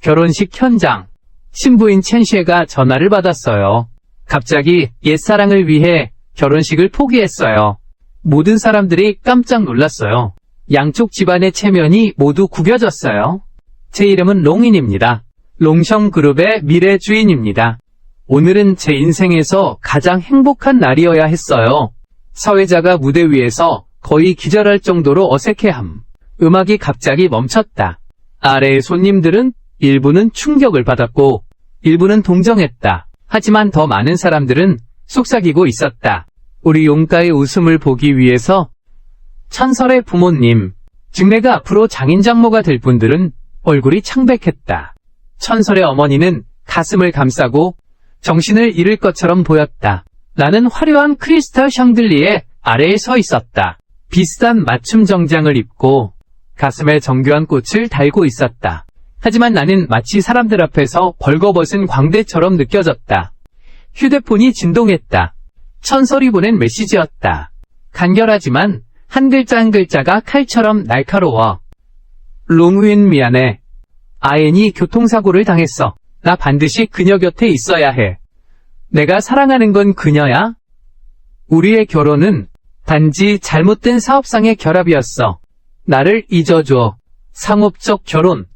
결혼식 현장. 신부인 첸쉐가 전화를 받았어요. 갑자기 옛사랑을 위해 결혼식을 포기했어요. 모든 사람들이 깜짝 놀랐어요. 양쪽 집안의 체면이 모두 구겨졌어요. 제 이름은 롱인입니다. 롱성그룹의 미래 주인입니다. 오늘은 제 인생에서 가장 행복한 날이어야 했어요. 사회자가 무대 위에서 거의 기절할 정도로 어색해함. 음악이 갑자기 멈췄다. 아래의 손님들은 일부는 충격을 받았고 일부는 동정했다. 하지만 더 많은 사람들은 속삭이고 있었다. 우리 용가의 웃음을 보기 위해서 천설의 부모님, 즉 내가 앞으로 장인장모가 될 분들은 얼굴이 창백했다. 천설의 어머니는 가슴을 감싸고 정신을 잃을 것처럼 보였다. 나는 화려한 크리스탈 샹들리에 아래에 서 있었다. 비싼 맞춤 정장을 입고 가슴에 정교한 꽃을 달고 있었다. 하지만 나는 마치 사람들 앞에서 벌거벗은 광대처럼 느껴졌다. 휴대폰이 진동했다. 천설이 보낸 메시지였다. 간결하지만 한 글자 한 글자가 칼처럼 날카로워. 롱윈 미안해. 아엔이 교통사고를 당했어. 나 반드시 그녀 곁에 있어야 해. 내가 사랑하는 건 그녀야? 우리의 결혼은 단지 잘못된 사업상의 결합이었어. 나를 잊어줘. 상업적 결혼.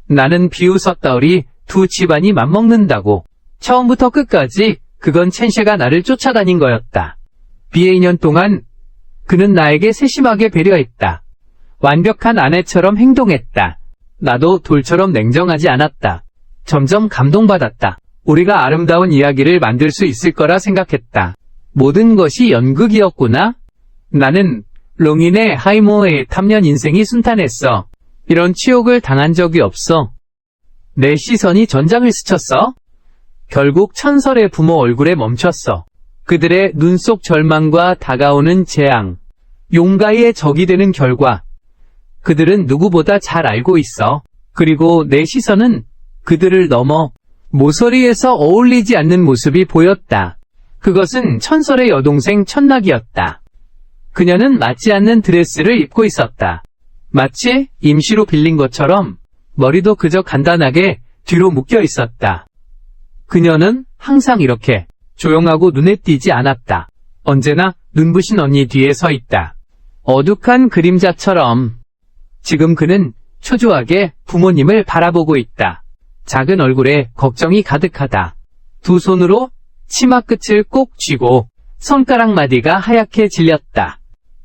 나는 비웃었다. 우리 두 집안이 맞먹는다고. 처음부터 끝까지 그건 첸쉐가 나를 쫓아다닌 거였다. 비에 2년 동안 그는 나에게 세심하게 배려했다. 완벽한 아내처럼 행동했다. 나도 돌처럼 냉정하지 않았다. 점점 감동받았다. 우리가 아름다운 이야기를 만들 수 있을 거라 생각했다. 모든 것이 연극이었구나. 나는 롱인의 하이모의 탐년 인생이 순탄했어. 이런 치욕을 당한 적이 없어. 내 시선이 전장을 스쳤어. 결국 천설의 부모 얼굴에 멈췄어. 그들의 눈 속 절망과 다가오는 재앙. 용가의 적이 되는 결과. 그들은 누구보다 잘 알고 있어. 그리고 내 시선은 그들을 넘어 모서리에서 어울리지 않는 모습이 보였다. 그것은 천설의 여동생 천낙이었다. 그녀는 맞지 않는 드레스를 입고 있었다. 마치 임시로 빌린 것처럼 머리도 그저 간단하게 뒤로 묶여 있었다. 그녀는 항상 이렇게 조용하고 눈에 띄지 않았다. 언제나 눈부신 언니 뒤에 서 있다. 어둑한 그림자처럼. 지금 그는 초조하게 부모님을 바라보고 있다. 작은 얼굴에 걱정이 가득하다. 두 손으로 치마 끝을 꼭 쥐고 손가락 마디가 하얗게 질렸다.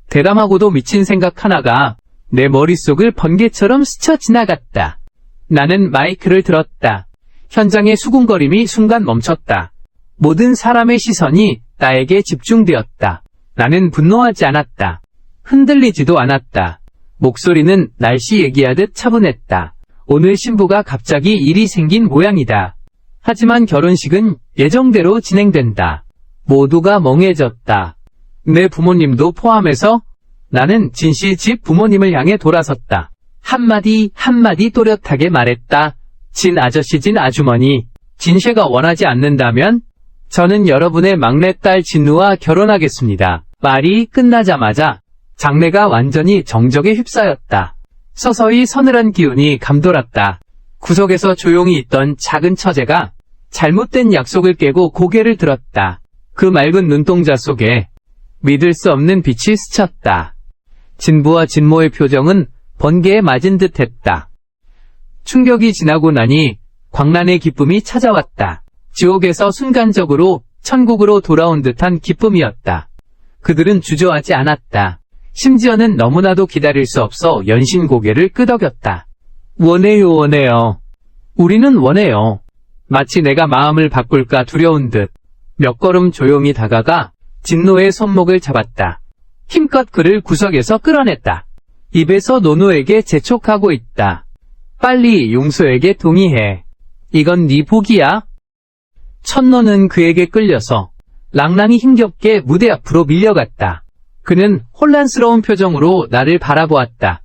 대담하고도 미친 생각 하나가 내 머릿속을 번개처럼 스쳐 지나갔다. 나는 마이크를 들었다. 현장의 수군거림이 순간 멈췄다. 모든 사람의 시선이 나에게 집중되었다. 나는 분노하지 않았다. 흔들리지도 않았다. 목소리는 날씨 얘기하듯 차분했다. 오늘 신부가 갑자기 일이 생긴 모양이다. 하지만 결혼식은 예정대로 진행된다. 모두가 멍해졌다. 내 부모님도 포함해서. 나는 진씨 집 부모님을 향해 돌아섰다. 한마디 한마디 또렷하게 말했다. 진 아저씨, 진 아주머니, 진쉐가 원하지 않는다면 저는 여러분의 막내딸 진누와 결혼하겠습니다. 말이 끝나자마자 장내가 완전히 정적에 휩싸였다. 서서히 서늘한 기운이 감돌았다. 구석에서 조용히 있던 작은 처제가 잘못된 약속을 깨고 고개를 들었다. 그 맑은 눈동자 속에 믿을 수 없는 빛이 스쳤다. 진부와 진모의 표정은 번개에 맞은 듯 했다. 충격이 지나고 나니 광란의 기쁨이 찾아왔다. 지옥에서 순간적으로 천국으로 돌아온 듯한 기쁨이었다. 그들은 주저하지 않았다. 심지어는 너무나도 기다릴 수 없어 연신 고개를 끄덕였다. 원해요, 원해요. 우리는 원해요. 마치 내가 마음을 바꿀까 두려운 듯 몇 걸음 조용히 다가가 진노의 손목을 잡았다. 힘껏 그를 구석에서 끌어냈다. 입에서 노노에게 재촉하고 있다. 빨리 용서에게 동의해. 이건 네 복이야. 천노는 그에게 끌려서 랑랑이 힘겹게 무대 앞으로 밀려갔다. 그는 혼란스러운 표정으로 나를 바라보았다.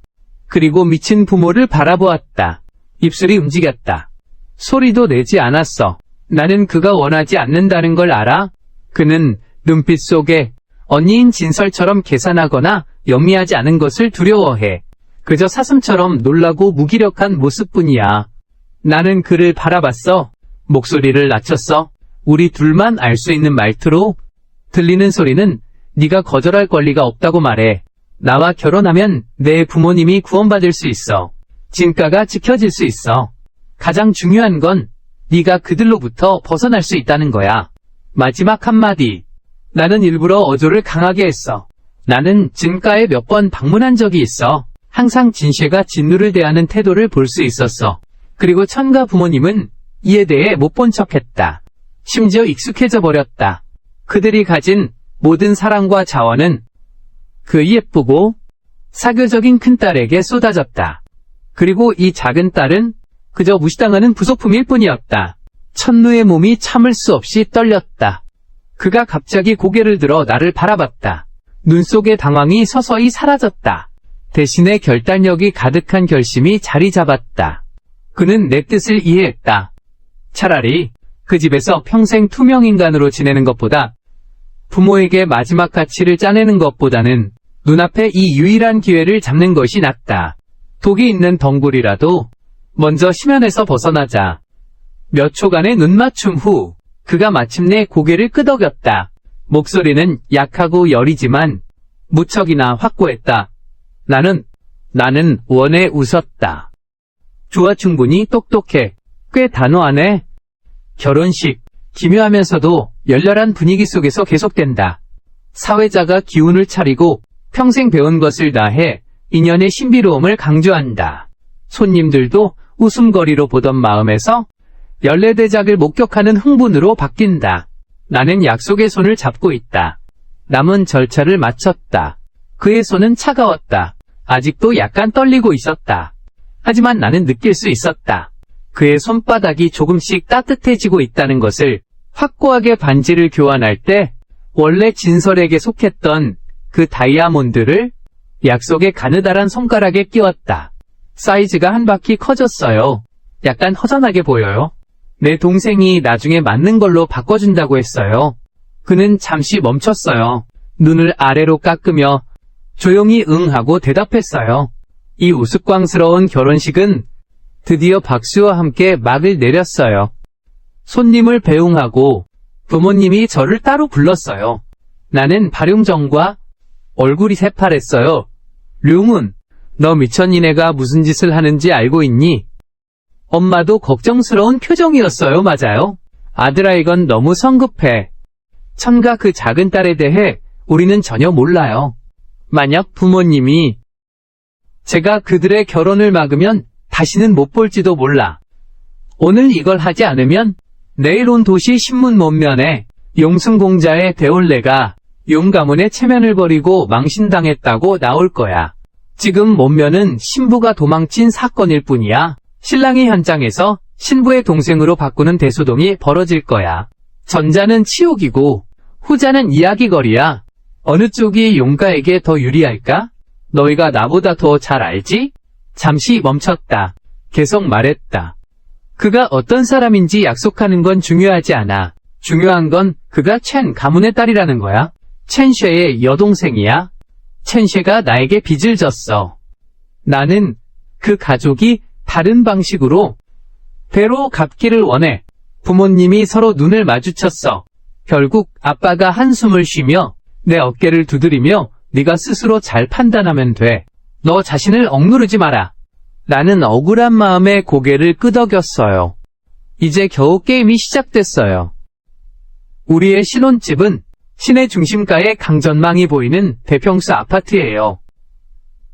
그리고 미친 부모를 바라보았다. 입술이 움직였다. 소리도 내지 않았어. 나는 그가 원하지 않는다는 걸 알아. 그는 눈빛 속에 언니인 진설처럼 계산하거나 영리하지 않은 것을 두려워해. 그저 사슴처럼 놀라고 무기력한 모습뿐이야. 나는 그를 바라봤어. 목소리를 낮췄어. 우리 둘만 알 수 있는 말투로. 들리는 소리는 네가 거절할 권리가 없다고 말해. 나와 결혼하면 내 부모님이 구원받을 수 있어. 진가가 지켜질 수 있어. 가장 중요한 건 네가 그들로부터 벗어날 수 있다는 거야. 마지막 한마디. 나는 일부러 어조를 강하게 했어. 나는 진가에 몇 번 방문한 적이 있어. 항상 진쉐가 진누를 대하는 태도를 볼 수 있었어. 그리고 천가 부모님은 이에 대해 못 본 척했다. 심지어 익숙해져 버렸다. 그들이 가진 모든 사랑과 자원은 그 예쁘고 사교적인 큰딸에게 쏟아졌다. 그리고 이 작은 딸은 그저 무시당하는 부속품일 뿐이었다. 천누의 몸이 참을 수 없이 떨렸다. 그가 갑자기 고개를 들어 나를 바라봤다. 눈 속의 당황이 서서히 사라졌다. 대신에 결단력이 가득한 결심이 자리 잡았다. 그는 내 뜻을 이해했다. 차라리 그 집에서 평생 투명인간으로 지내는 것보다 부모에게 마지막 가치를 짜내는 것보다는 눈앞에 이 유일한 기회를 잡는 것이 낫다. 독이 있는 덩굴이라도 먼저 심연에서 벗어나자. 몇 초간의 눈맞춤 후 그가 마침내 고개를 끄덕였다. 목소리는 약하고 여리지만 무척이나 확고했다. 나는 원해 웃었다. 좋아, 충분히 똑똑해. 꽤 단호하네. 결혼식, 기묘하면서도 열렬한 분위기 속에서 계속된다. 사회자가 기운을 차리고 평생 배운 것을 다해 인연의 신비로움을 강조한다. 손님들도 웃음거리로 보던 마음에서 연례대작을 목격하는 흥분으로 바뀐다. 나는 약속의 손을 잡고 있다. 남은 절차를 마쳤다. 그의 손은 차가웠다. 아직도 약간 떨리고 있었다. 하지만 나는 느낄 수 있었다. 그의 손바닥이 조금씩 따뜻해지고 있다는 것을. 확고하게 반지를 교환할 때 원래 진설에게 속했던 그 다이아몬드를 약속의 가느다란 손가락에 끼웠다. 사이즈가 한 바퀴 커졌어요. 약간 허전하게 보여요. 내 동생이 나중에 맞는 걸로 바꿔준다고 했어요. 그는 잠시 멈췄어요. 눈을 아래로 깎으며 조용히 응하고 대답했어요. 이 우스꽝스러운 결혼식은 드디어 박수와 함께 막을 내렸어요. 손님을 배웅하고 부모님이 저를 따로 불렀어요. 나는 발용정과 얼굴이 새파랬어요. 룡은, 너 미천이네가 무슨 짓을 하는지 알고 있니? 엄마도 걱정스러운 표정이었어요. 맞아요. 아들아, 이건 너무 성급해. 천가 그 작은 딸에 대해 우리는 전혀 몰라요. 만약 부모님이 제가 그들의 결혼을 막으면 다시는 못 볼지도 몰라. 오늘 이걸 하지 않으면 내일 온 도시 신문 문면에 용승공자의 대올레가 용 가문의 체면을 버리고 망신당했다고 나올 거야. 지금 문면은 신부가 도망친 사건일 뿐이야. 신랑이 현장에서 신부의 동생으로 바꾸는 대소동이 벌어질 거야. 전자는 치욕이고 후자는 이야기거리야. 어느 쪽이 용가에게 더 유리할까? 너희가 나보다 더 잘 알지? 잠시 멈췄다. 계속 말했다. 그가 어떤 사람인지 약속하는 건 중요하지 않아. 중요한 건 그가 첸 가문의 딸이라는 거야. 첸쉐의 여동생이야. 첸쉐가 나에게 빚을 졌어. 나는 그 가족이 다른 방식으로 배로 갚기를 원해. 부모님이 서로 눈을 마주쳤어. 결국 아빠가 한숨을 쉬며 내 어깨를 두드리며 네가 스스로 잘 판단하면 돼. 너 자신을 억누르지 마라. 나는 억울한 마음에 고개를 끄덕였어요. 이제 겨우 게임이 시작됐어요. 우리의 신혼집은 시내 중심가의 강전망이 보이는 대평수 아파트예요.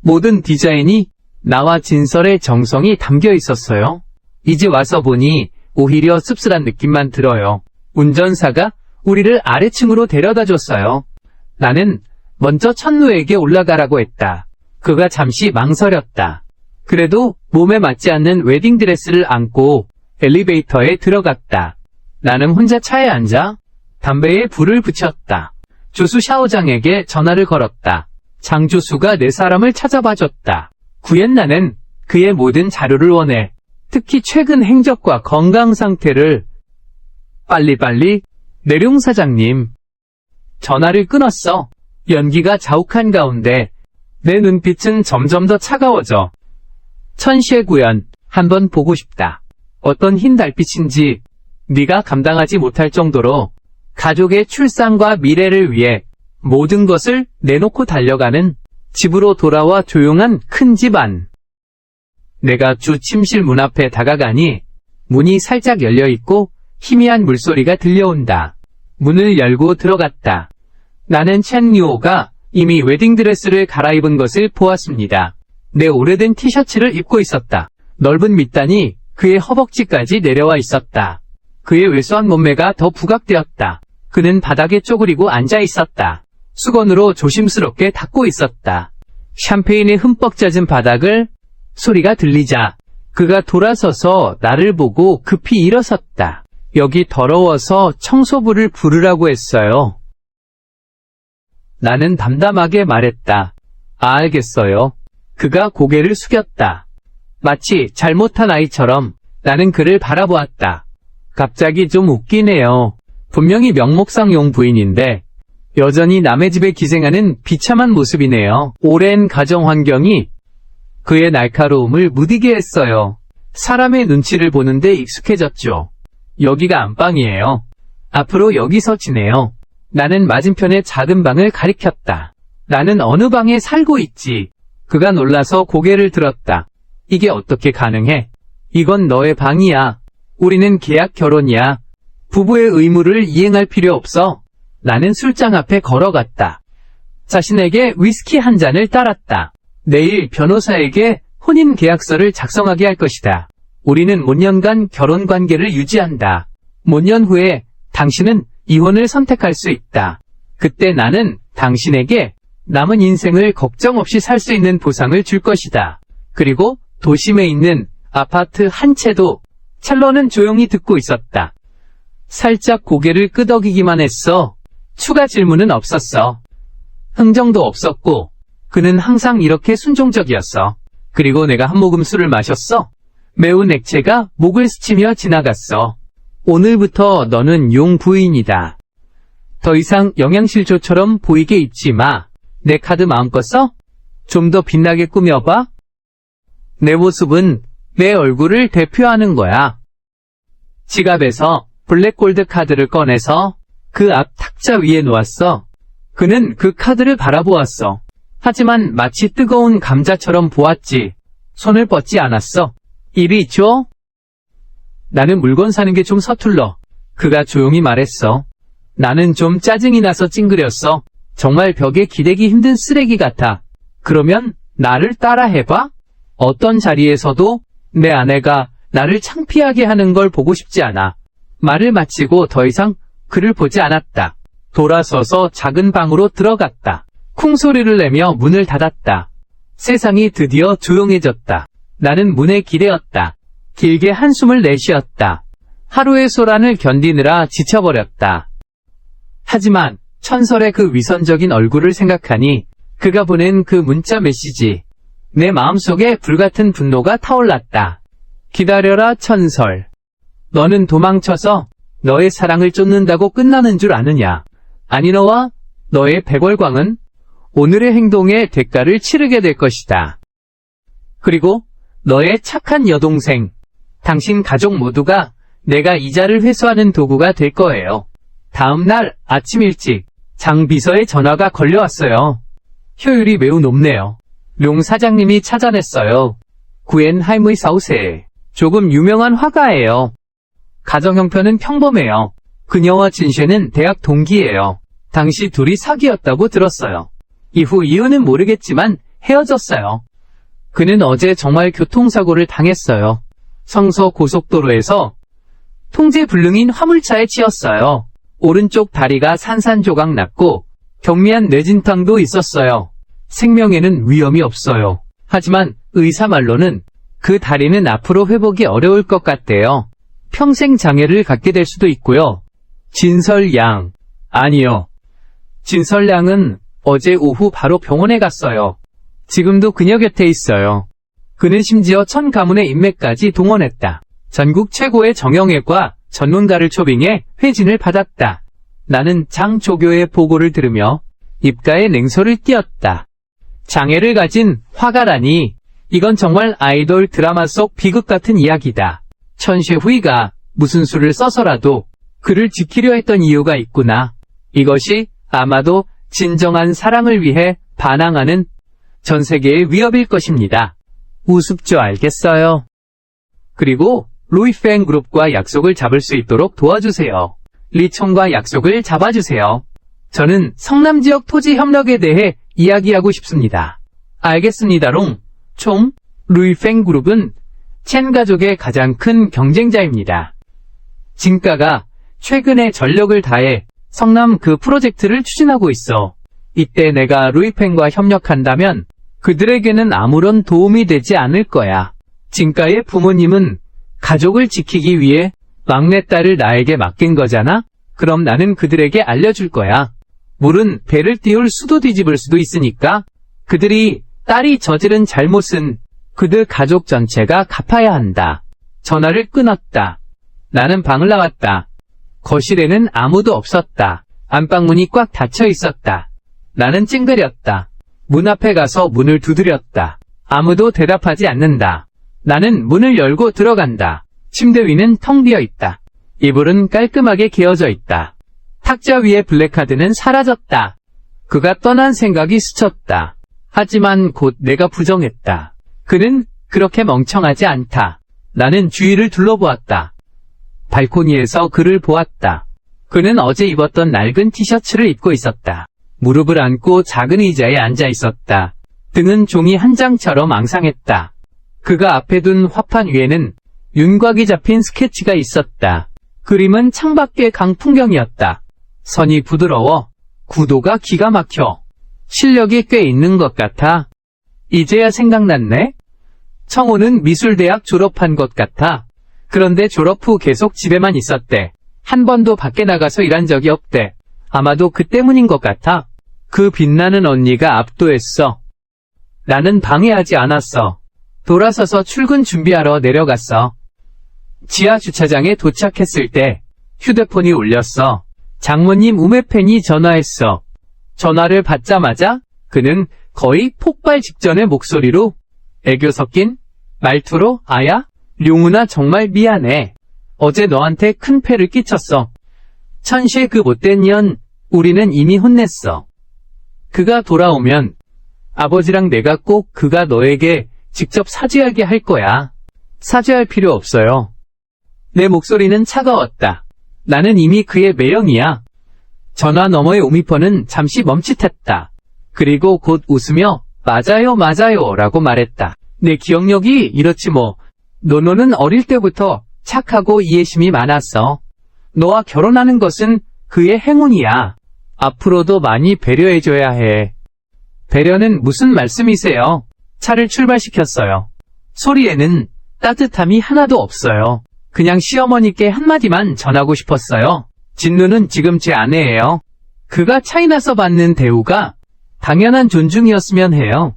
모든 디자인이 나와 진설의 정성이 담겨 있었어요. 이제 와서 보니 오히려 씁쓸한 느낌만 들어요. 운전사가 우리를 아래층으로 데려다 줬어요. 나는 먼저 천누에게 올라가라고 했다. 그가 잠시 망설였다. 그래도 몸에 맞지 않는 웨딩드레스를 안고 엘리베이터에 들어갔다. 나는 혼자 차에 앉아 담배에 불을 붙였다. 조수 샤오장에게 전화를 걸었다. 장 조수가 내 사람을 찾아봐줬다. 구옌나는 그의 모든 자료를 원해. 특히 최근 행적과 건강 상태를. 빨리빨리. 내룡 사장님. 전화를 끊었어. 연기가 자욱한 가운데 내 눈빛은 점점 더 차가워져. 천시의 구연, 한번 보고 싶다. 어떤 흰 달빛인지 네가 감당하지 못할 정도로 가족의 출산과 미래를 위해 모든 것을 내놓고 달려가는 집으로 돌아와 조용한 큰 집 안. 내가 주 침실 문 앞에 다가가니 문이 살짝 열려있고 희미한 물소리가 들려온다. 문을 열고 들어갔다. 나는 첸리오가 이미 웨딩드레스를 갈아입은 것을 보았습니다. 내 오래된 티셔츠를 입고 있었다. 넓은 밑단이 그의 허벅지까지 내려와 있었다. 그의 왜소한 몸매가 더 부각되었다. 그는 바닥에 쪼그리고 앉아 있었다. 수건으로 조심스럽게 닦고 있었다. 샴페인에 흠뻑 젖은 바닥을 소리가 들리자 그가 돌아서서 나를 보고 급히 일어섰다. 여기 더러워서 청소부를 부르라고 했어요. 나는 담담하게 말했다. 알겠어요. 그가 고개를 숙였다. 마치 잘못한 아이처럼 나는 그를 바라보았다. 갑자기 좀 웃기네요. 분명히 명목상용 부인인데 여전히 남의 집에 기생하는 비참한 모습이네요. 오랜 가정 환경이 그의 날카로움을 무디게 했어요. 사람의 눈치를 보는데 익숙해졌죠. 여기가 안방이에요. 앞으로 여기서 지내요. 나는 맞은편의 작은 방을 가리켰다. 나는 어느 방에 살고 있지. 그가 놀라서 고개를 들었다. 이게 어떻게 가능해? 이건 너의 방이야. 우리는 계약 결혼이야. 부부의 의무를 이행할 필요 없어. 나는 술장 앞에 걸어갔다. 자신에게 위스키 한 잔을 따랐다. 내일 변호사에게 혼인 계약서를 작성하게 할 것이다. 우리는 몇 년간 결혼 관계를 유지한다. 몇 년 후에 당신은 이혼을 선택할 수 있다. 그때 나는 당신에게 남은 인생을 걱정 없이 살 수 있는 보상을 줄 것이다. 그리고 도심에 있는 아파트 한 채도. 찰러는 조용히 듣고 있었다. 살짝 고개를 끄덕이기만 했어. 추가 질문은 없었어. 흥정도 없었고 그는 항상 이렇게 순종적이었어. 그리고 내가 한 모금 술을 마셨어. 매운 액체가 목을 스치며 지나갔어. 오늘부터 너는 용 부인이다. 더 이상 영양실조처럼 보이게 입지 마. 내 카드 마음껏 써? 좀 더 빛나게 꾸며봐. 내 모습은 내 얼굴을 대표하는 거야. 지갑에서 블랙골드 카드를 꺼내서 그 앞 탁자 위에 놓았어. 그는 그 카드를 바라보았어. 하지만 마치 뜨거운 감자처럼 보았지. 손을 뻗지 않았어. 이리 줘. 나는 물건 사는 게 좀 서툴러. 그가 조용히 말했어. 나는 좀 짜증이 나서 찡그렸어. 정말 벽에 기대기 힘든 쓰레기 같아. 그러면 나를 따라해봐. 어떤 자리에서도 내 아내가 나를 창피하게 하는 걸 보고 싶지 않아. 말을 마치고 더 이상 그를 보지 않았다. 돌아서서 작은 방으로 들어갔다. 쿵 소리를 내며 문을 닫았다. 세상이 드디어 조용해졌다. 나는 문에 기대었다. 길게 한숨을 내쉬었다. 하루의 소란을 견디느라 지쳐버렸다. 하지만 천설의 그 위선적인 얼굴을 생각하니 그가 보낸 그 문자 메시지. 내 마음속에 불같은 분노가 타올랐다. 기다려라 천설. 너는 도망쳐서 너의 사랑을 쫓는다고 끝나는 줄 아느냐. 아니 너와 너의 백월광은 오늘의 행동의 대가를 치르게 될 것이다. 그리고 너의 착한 여동생, 당신 가족 모두가 내가 이자를 회수하는 도구가 될 거예요. 다음 날 아침 일찍 장 비서의 전화가 걸려왔어요. 효율이 매우 높네요. 룡 사장님이 찾아냈어요. 구엔하임의 사우세. 조금 유명한 화가예요. 가정 형편은 평범해요. 그녀와 진쉐는 대학 동기예요. 당시 둘이 사귀었다고 들었어요. 이후 이유는 모르겠지만 헤어졌어요. 그는 어제 정말 교통사고를 당했어요. 성서 고속도로에서 통제불능인 화물차에 치였어요. 오른쪽 다리가 산산조각 났고 경미한 뇌진탕도 있었어요. 생명에는 위험이 없어요. 하지만 의사 말로는 그 다리는 앞으로 회복이 어려울 것 같대요. 평생 장애를 갖게 될 수도 있고요. 진설양. 아니요. 진설양은 어제 오후 바로 병원에 갔어요. 지금도 그녀 곁에 있어요. 그는 심지어 천 가문의 인맥까지 동원했다. 전국 최고의 정형외과 전문가를 초빙해 회진을 받았다. 나는 장조교의 보고를 들으며 입가에 냉소를 띄었다. 장애를 가진 화가라니, 이건 정말 아이돌 드라마 속 비극 같은 이야기다. 천 셰후이가 무슨 수를 써서라도 그를 지키려 했던 이유가 있구나. 이것이 아마도 진정한 사랑을 위해 반항하는 전 세계의 위협일 것입니다. 우습죠, 알겠어요. 그리고 루이팽 그룹과 약속을 잡을 수 있도록 도와주세요. 리총과 약속을 잡아주세요. 저는 성남 지역 토지 협력에 대해 이야기하고 싶습니다. 알겠습니다, 롱. 총, 루이팽 그룹은 첸 가족의 가장 큰 경쟁자입니다. 진가가 최근에 전력을 다해 성남 그 프로젝트를 추진하고 있어. 이때 내가 루이팽과 협력한다면 그들에게는 아무런 도움이 되지 않을 거야. 진가의 부모님은 가족을 지키기 위해 막내딸을 나에게 맡긴 거잖아? 그럼 나는 그들에게 알려줄 거야. 물은 배를 띄울 수도 뒤집을 수도 있으니까 그들이 딸이 저지른 잘못은 그들 가족 전체가 갚아야 한다. 전화를 끊었다. 나는 방을 나왔다. 거실에는 아무도 없었다. 안방문이 꽉 닫혀 있었다. 나는 찡그렸다. 문 앞에 가서 문을 두드렸다. 아무도 대답하지 않는다. 나는 문을 열고 들어간다. 침대 위는 텅 비어 있다. 이불은 깔끔하게 개어져 있다. 탁자 위의 블랙카드는 사라졌다. 그가 떠난 생각이 스쳤다. 하지만 곧 내가 부정했다. 그는 그렇게 멍청하지 않다. 나는 주위를 둘러보았다. 발코니에서 그를 보았다. 그는 어제 입었던 낡은 티셔츠를 입고 있었다. 무릎을 안고 작은 의자에 앉아 있었다. 등은 종이 한 장처럼 앙상했다. 그가 앞에 둔 화판 위에는 윤곽이 잡힌 스케치가 있었다. 그림은 창밖의 강풍경이었다. 선이 부드러워 구도가 기가 막혀. 실력이 꽤 있는 것 같아. 이제야 생각났네. 청호는 미술대학 졸업한 것 같아. 그런데 졸업 후 계속 집에만 있었대. 한 번도 밖에 나가서 일한 적이 없대. 아마도 그 때문인 것 같아. 그 빛나는 언니가 압도했어. 나는 방해하지 않았어. 돌아서서 출근 준비하러 내려갔어. 지하 주차장에 도착했을 때 휴대폰이 울렸어. 장모님 우메팬이 전화했어. 전화를 받자마자 그는 거의 폭발 직전의 목소리로 애교 섞인 말투로 아야? 룡훈아 정말 미안해. 어제 너한테 큰 패를 끼쳤어. 천시의 그 못된 년 우리는 이미 혼냈어. 그가 돌아오면 아버지랑 내가 꼭 그가 너에게 직접 사죄하게 할 거야. 사죄할 필요 없어요. 내 목소리는 차가웠다. 나는 이미 그의 매형이야. 전화 너머의 오미퍼는 잠시 멈칫했다. 그리고 곧 웃으며 맞아요 맞아요 라고 말했다. 내 기억력이 이렇지 뭐. 노노는 어릴 때부터 착하고 이해심이 많았어. 너와 결혼하는 것은 그의 행운이야. 앞으로도 많이 배려해줘야 해. 배려는 무슨 말씀이세요? 차를 출발시켰어요. 소리에는 따뜻함이 하나도 없어요. 그냥 시어머니께 한마디만 전하고 싶었어요. 진누는 지금 제 아내예요. 그가 차이나서 받는 대우가 당연한 존중이었으면 해요.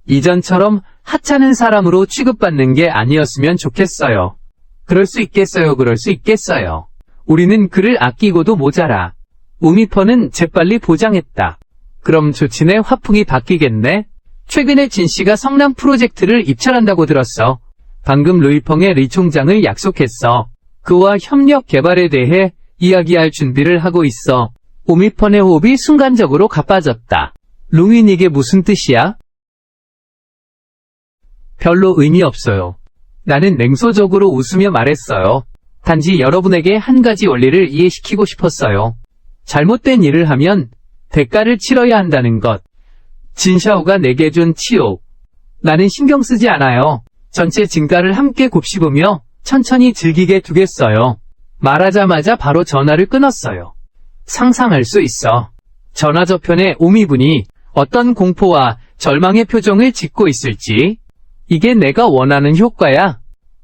이전처럼 하찮은 사람으로 취급받는 게 아니었으면 좋겠어요. 그럴 수 있겠어요. 그럴 수 있겠어요. 우리는 그를 아끼고도 모자라. 우미퍼는 재빨리 보장했다. 그럼 조친의 화풍이 바뀌겠네? 최근에 진씨가 성남 프로젝트를 입찰한다고 들었어. 방금 루이펑의 리 총장을 약속했어. 그와 협력 개발에 대해 이야기할 준비를 하고 있어. 우미펀의 호흡이 순간적으로 가빠졌다. 룽인 이게 무슨 뜻이야? 별로 의미 없어요. 나는 냉소적으로 웃으며 말했어요. 단지 여러분에게 한 가지 원리를 이해시키고 싶었어요. 잘못된 일을 하면 대가를 치러야 한다는 것. 진샤오가 내게 준 치욕. 나는 신경 쓰지 않아요. 전체 진가를 함께 곱씹으며 천천히 즐기게 두겠어요. 말하자마자 바로 전화를 끊었어요. 상상할 수 있어. 전화 저편에 오미분이 어떤 공포와 절망의 표정을 짓고 있을지. 이게 내가 원하는 효과야.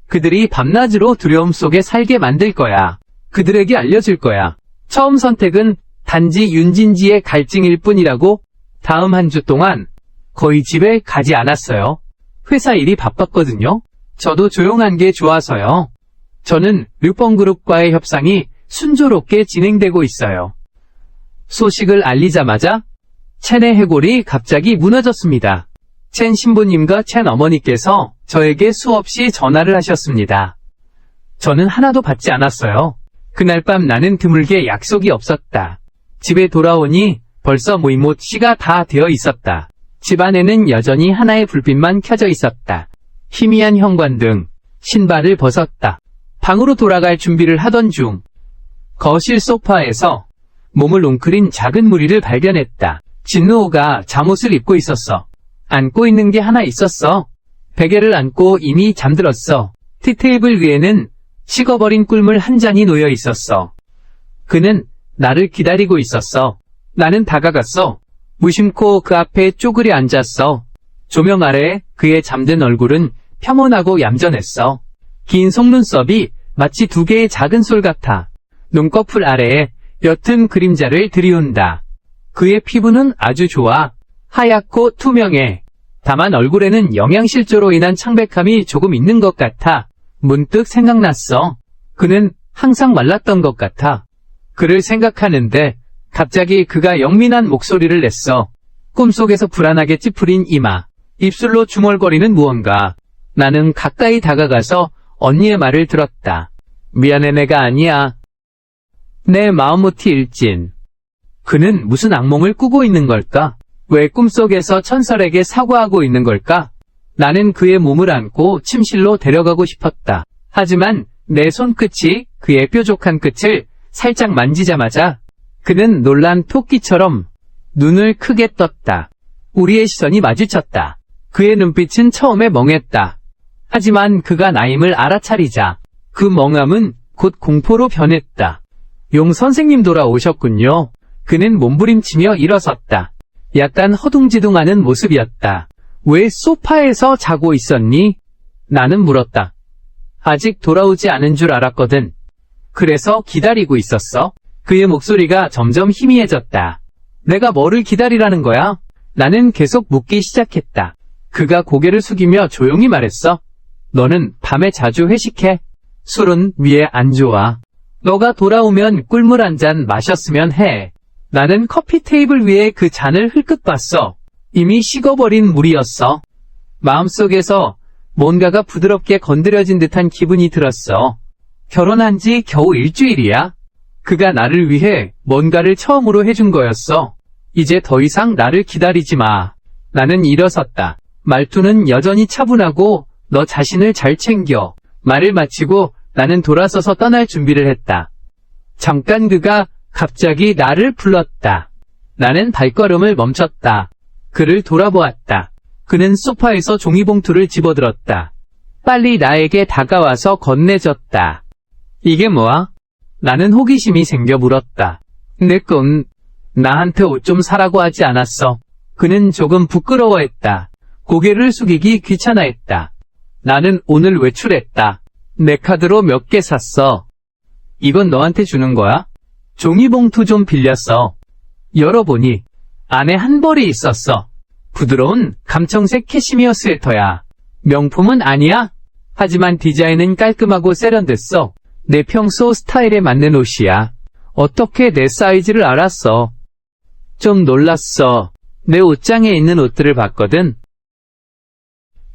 그들이 밤낮으로 두려움 속에 살게 만들 거야. 그들에게 알려줄 거야. 처음 선택은 단지 윤진지의 갈증일 뿐이라고. 다음 한 주 동안 거의 집에 가지 않았어요. 회사 일이 바빴거든요. 저도 조용한 게 좋아서요. 저는 류펑그룹과의 협상이 순조롭게 진행되고 있어요. 소식을 알리자마자 첸의 해골이 갑자기 무너졌습니다. 첸 신부님과 첸 어머니께서 저에게 수없이 전화를 하셨습니다. 저는 하나도 받지 않았어요. 그날 밤 나는 드물게 약속이 없었다. 집에 돌아오니 벌써 모이모치가 다 되어 있었다. 집 안에는 여전히 하나의 불빛만 켜져 있었다. 희미한 현관등, 신발을 벗었다. 방으로 돌아갈 준비를 하던 중 거실 소파에서 몸을 웅크린 작은 무리를 발견했다. 진노호가 잠옷을 입고 있었어. 안고 있는 게 하나 있었어. 베개를 안고 이미 잠들었어. 티테이블 위에는 식어버린 꿀물 한 잔이 놓여 있었어. 그는 나를 기다리고 있었어. 나는 다가갔어. 무심코 그 앞에 쪼그려 앉았어. 조명 아래 그의 잠든 얼굴은 평온하고 얌전했어. 긴 속눈썹이 마치 두 개의 작은 솔 같아. 눈꺼풀 아래에 옅은 그림자를 들이운다. 그의 피부는 아주 좋아. 하얗고 투명해. 다만 얼굴에는 영양실조로 인한 창백함이 조금 있는 것 같아. 문득 생각났어. 그는 항상 말랐던 것 같아. 그를 생각하는데 갑자기 그가 영민한 목소리를 냈어. 꿈속에서 불안하게 찌푸린 이마, 입술로 중얼거리는 무언가. 나는 가까이 다가가서 언니의 말을 들었다. 미안해, 내가 아니야. 내 마음모티 일진. 그는 무슨 악몽을 꾸고 있는 걸까? 왜 꿈속에서 천설에게 사과하고 있는 걸까? 나는 그의 몸을 안고 침실로 데려가고 싶었다. 하지만 내 손끝이 그의 뾰족한 끝을 살짝 만지자마자 그는 놀란 토끼처럼 눈을 크게 떴다. 우리의 시선이 마주쳤다. 그의 눈빛은 처음에 멍했다. 하지만 그가 나임을 알아차리자 그 멍함은 곧 공포로 변했다. 용 선생님 돌아오셨군요. 그는 몸부림치며 일어섰다. 약간 허둥지둥하는 모습이었다. 왜 소파에서 자고 있었니? 나는 물었다. 아직 돌아오지 않은 줄 알았거든. 그래서 기다리고 있었어? 그의 목소리가 점점 희미해졌다. 내가 뭐를 기다리라는 거야? 나는 계속 묻기 시작했다. 그가 고개를 숙이며 조용히 말했어. 너는 밤에 자주 회식해. 술은 위에 안 좋아. 너가 돌아오면 꿀물 한 잔 마셨으면 해. 나는 커피 테이블 위에 그 잔을 흘끗 봤어. 이미 식어버린 물이었어. 마음속에서 뭔가가 부드럽게 건드려진 듯한 기분이 들었어. 결혼한 지 겨우 일주일이야. 그가 나를 위해 뭔가를 처음으로 해준 거였어. 이제 더 이상 나를 기다리지 마. 나는 일어섰다. 말투는 여전히 차분하고 너 자신을 잘 챙겨. 말을 마치고 나는 돌아서서 떠날 준비를 했다. 잠깐 그가 갑자기 나를 불렀다. 나는 발걸음을 멈췄다. 그를 돌아보았다. 그는 소파에서 종이봉투를 집어들었다. 빨리 나에게 다가와서 건네줬다. 이게 뭐야? 나는 호기심이 생겨 물었다. 내 건 나한테 옷 좀 사라고 하지 않았어. 그는 조금 부끄러워했다. 고개를 숙이기 귀찮아했다. 나는 오늘 외출했다. 내 카드로 몇 개 샀어. 이건 너한테 주는 거야? 종이봉투 좀 빌렸어. 열어보니 안에 한 벌이 있었어. 부드러운 감청색 캐시미어 스웨터야. 명품은 아니야. 하지만 디자인은 깔끔하고 세련됐어. 내 평소 스타일에 맞는 옷이야. 어떻게 내 사이즈를 알았어? 좀 놀랐어. 내 옷장에 있는 옷들을 봤거든.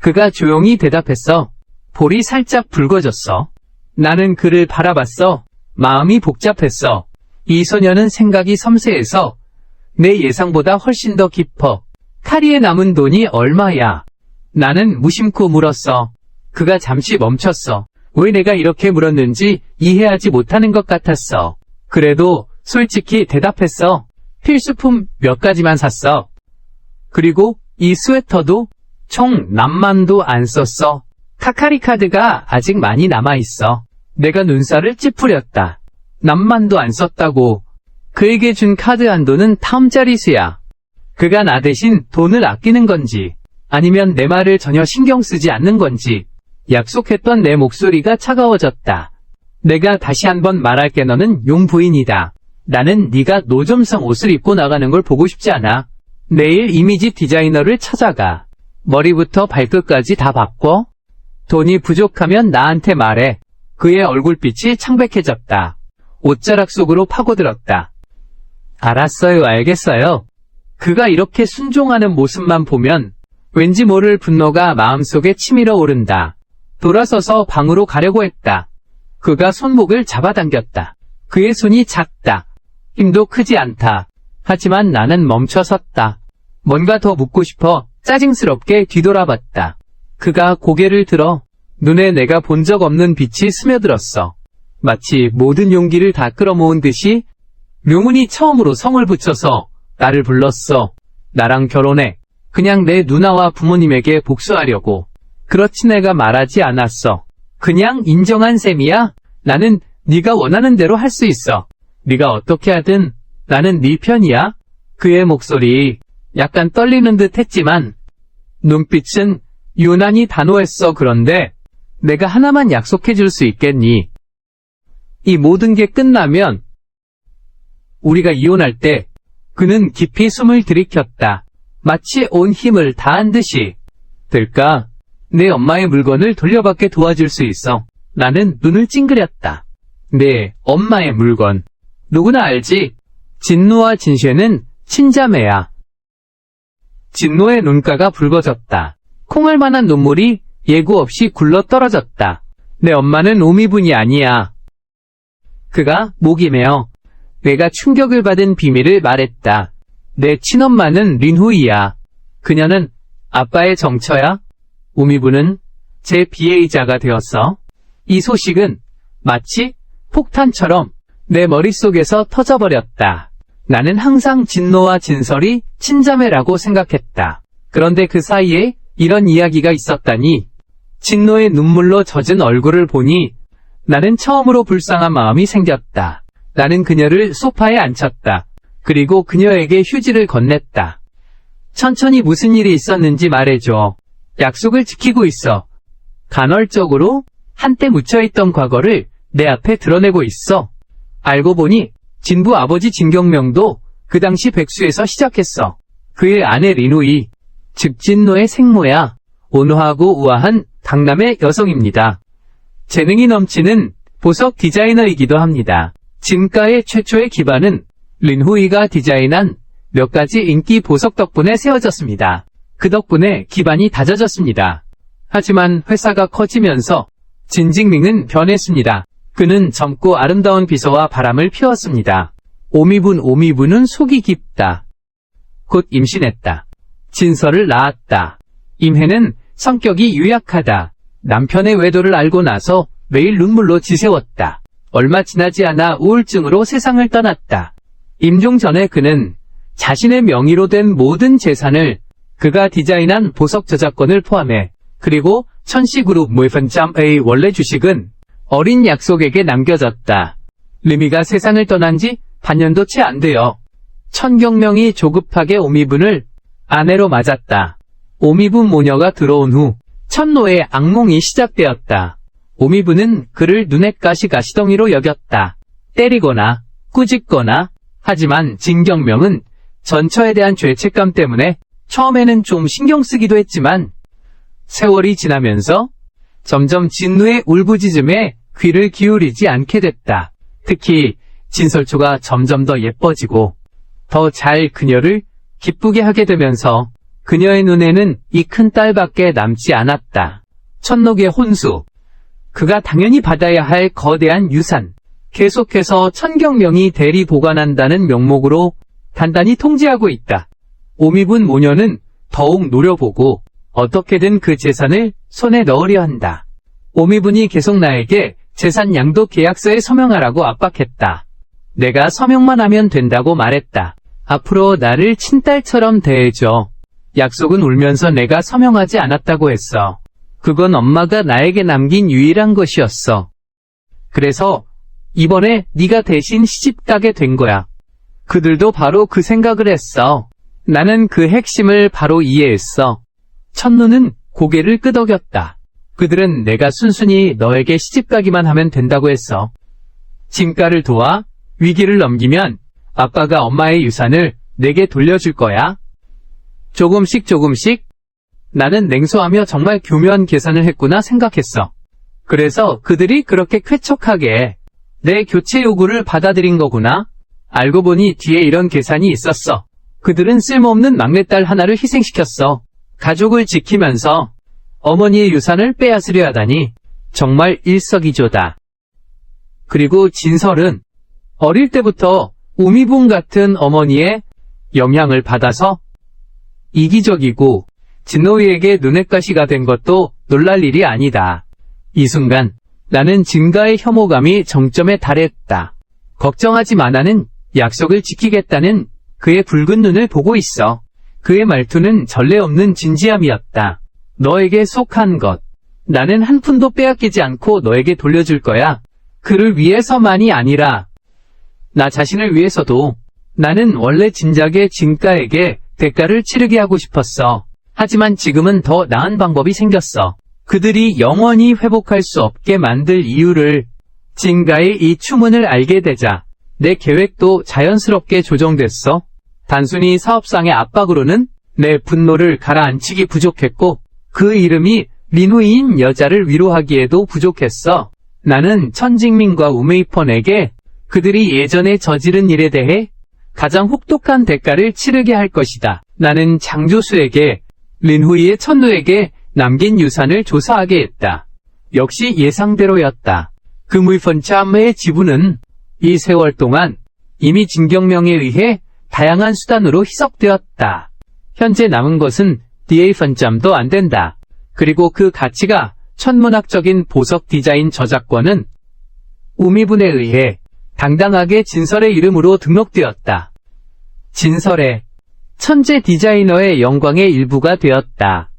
그가 조용히 대답했어. 볼이 살짝 붉어졌어. 나는 그를 바라봤어. 마음이 복잡했어. 이 소녀는 생각이 섬세해서 내 예상보다 훨씬 더 깊어. 카리에 남은 돈이 얼마야? 나는 무심코 물었어. 그가 잠시 멈췄어. 왜 내가 이렇게 물었는지 이해하지 못하는 것 같았어. 그래도 솔직히 대답했어. 필수품 몇 가지만 샀어. 그리고 이 스웨터도 총 낱만도 안 썼어. 카카리 카드가 아직 많이 남아있어. 내가 눈살을 찌푸렸다. 낱만도 안 썼다고. 그에게 준 카드 한도는 탐짜리 수야. 그가 나 대신 돈을 아끼는 건지 아니면 내 말을 전혀 신경 쓰지 않는 건지 약속했던 내 목소리가 차가워졌다. 내가 다시 한번 말할게. 너는 용 부인이다. 나는 네가 노점상 옷을 입고 나가는 걸 보고 싶지 않아. 내일 이미지 디자이너를 찾아가. 머리부터 발끝까지 다 바꿔. 돈이 부족하면 나한테 말해. 그의 얼굴빛이 창백해졌다. 옷자락 속으로 파고들었다. 알았어요, 알겠어요. 그가 이렇게 순종하는 모습만 보면 왠지 모를 분노가 마음속에 치밀어 오른다. 돌아서서 방으로 가려고 했다. 그가 손목을 잡아당겼다. 그의 손이 작다. 힘도 크지 않다. 하지만 나는 멈춰섰다. 뭔가 더 묻고 싶어 짜증스럽게 뒤돌아봤다. 그가 고개를 들어 눈에 내가 본 적 없는 빛이 스며들었어. 마치 모든 용기를 다 끌어모은 듯이 명훈이 처음으로 성을 붙여서 나를 불렀어. 나랑 결혼해. 그냥 내 누나와 부모님에게 복수하려고. 그렇지 내가 말하지 않았어. 그냥 인정한 셈이야. 나는 네가 원하는 대로 할 수 있어. 네가 어떻게 하든 나는 네 편이야. 그의 목소리 약간 떨리는 듯 했지만 눈빛은 유난히 단호했어. 그런데 내가 하나만 약속해 줄 수 있겠니? 이 모든 게 끝나면 우리가 이혼할 때 그는 깊이 숨을 들이켰다. 마치 온 힘을 다한 듯이. 될까? 내 엄마의 물건을 돌려받게 도와줄 수 있어. 나는 눈을 찡그렸다. 내 엄마의 물건. 누구나 알지? 진노와 진쉐는 친자매야. 진노의 눈가가 붉어졌다. 콩알 만한 눈물이 예고 없이 굴러 떨어졌다. 내 엄마는 오미분이 아니야. 그가 목이 메어 내가 충격을 받은 비밀을 말했다. 내 친엄마는 린후이야. 그녀는 아빠의 정처야. 오미분은 제 비애의자가 되었어. 이 소식은 마치 폭탄처럼 내 머릿속에서 터져버렸다. 나는 항상 진노와 진설이 친자매라고 생각했다. 그런데 그 사이에 이런 이야기가 있었다니. 진노의 눈물로 젖은 얼굴을 보니 나는 처음으로 불쌍한 마음이 생겼다. 나는 그녀를 소파에 앉혔다. 그리고 그녀에게 휴지를 건넸다. 천천히 무슨 일이 있었는지 말해줘. 약속을 지키고 있어. 간헐적으로 한때 묻혀있던 과거를 내 앞에 드러내고 있어. 알고 보니 진부 아버지 진경명도 그 당시 백수에서 시작했어. 그의 아내 린우이, 즉 진노의 생모야. 온화하고 우아한 강남의 여성입니다. 재능이 넘치는 보석 디자이너이기도 합니다. 진가의 최초의 기반은 린후이가 디자인한 몇 가지 인기 보석 덕분에 세워졌습니다. 그 덕분에 기반이 다져졌습니다. 하지만 회사가 커지면서 진징밍은 변했습니다. 그는 젊고 아름다운 비서와 바람을 피웠습니다. 오미분은 속이 깊다. 곧 임신했다. 진설을 낳았다. 임혜는 성격이 유약하다. 남편의 외도를 알고 나서 매일 눈물로 지새웠다. 얼마 지나지 않아 우울증으로 세상을 떠났다. 임종 전에 그는 자신의 명의로 된 모든 재산을 그가 디자인한 보석 저작권을 포함해 그리고 천시그룹 무이펀짬의 원래 주식은 어린 약속에게 남겨졌다. 리미가 세상을 떠난 지 반년도 채 안 되어 천경명이 조급하게 오미분을 아내로 맞았다. 오미분 모녀가 들어온 후 천노의 악몽이 시작되었다. 오미분은 그를 눈엣 가시덩이로 여겼다. 때리거나 꾸짖거나. 하지만 진경명은 전처에 대한 죄책감 때문에 처음에는 좀 신경 쓰기도 했지만 세월이 지나면서 점점 진노의 울부짖음에 귀를 기울이지 않게 됐다. 특히 진설초가 점점 더 예뻐지고 더 잘 그녀를 기쁘게 하게 되면서 그녀의 눈에는 이 큰 딸밖에 남지 않았다. 천록의 혼수. 그가 당연히 받아야 할 거대한 유산. 계속해서 천경명이 대리 보관한다는 명목으로 단단히 통제하고 있다. 오미분 모녀는 더욱 노려보고 어떻게든 그 재산을 손에 넣으려 한다. 오미분이 계속 나에게 재산 양도 계약서에 서명하라고 압박했다. 내가 서명만 하면 된다고 말했다. 앞으로 나를 친딸처럼 대해줘. 약속은 울면서 내가 서명하지 않았다고 했어. 그건 엄마가 나에게 남긴 유일한 것이었어. 그래서 이번에 네가 대신 시집가게 된 거야. 그들도 바로 그 생각을 했어. 나는 그 핵심을 바로 이해했어. 천누는 고개를 끄덕였다. 그들은 내가 순순히 너에게 시집가기만 하면 된다고 했어. 진가를 도와 위기를 넘기면 아빠가 엄마의 유산을 내게 돌려줄 거야. 조금씩. 나는 냉소하며 정말 교묘한 계산을 했구나 생각했어. 그래서 그들이 그렇게 쾌척하게 내 교체 요구를 받아들인 거구나. 알고 보니 뒤에 이런 계산이 있었어. 그들은 쓸모없는 막내딸 하나를 희생시켰어. 가족을 지키면서 어머니의 유산을 빼앗으려 하다니 정말 일석이조다. 그리고 진설은 어릴 때부터 우미분 같은 어머니의 영향을 받아서 이기적이고 진노이에게 눈엣가시가 된 것도 놀랄 일이 아니다. 이 순간 나는 진가의 혐오감이 정점에 달했다. 걱정하지 마, 나는 약속을 지키겠다는 그의 붉은 눈을 보고 있어. 그의 말투는 전례 없는 진지함이었다. 너에게 속한 것, 나는 한 푼도 빼앗기지 않고 너에게 돌려줄 거야. 그를 위해서만이 아니라 나 자신을 위해서도. 나는 원래 진작에 진가에게 대가를 치르게 하고 싶었어. 하지만 지금은 더 나은 방법이 생겼어. 그들이 영원히 회복할 수 없게 만들 이유를. 진가의 이 추문을 알게 되자 내 계획도 자연스럽게 조정됐어. 단순히 사업상의 압박으로는 내 분노를 가라앉히기 부족했고 그 이름이 린후이인 여자를 위로하기에도 부족했어. 나는 천직민과 우메이펀에게 그들이 예전에 저지른 일에 대해 가장 혹독한 대가를 치르게 할 것이다. 나는 장조수에게 린후이의 천누에게 남긴 유산을 조사하게 했다. 역시 예상대로였다. 그 무이펀참의 지분은 이 세월 동안 이미 진경명에 의해 다양한 수단으로 희석되었다. 현재 남은 것은 DA펀짬도 안 된다. 그리고 그 가치가 천문학적인 보석 디자인 저작권은 우미분에 의해 당당하게 진설의 이름으로 등록되었다. 진설의 천재 디자이너의 영광의 일부가 되었다.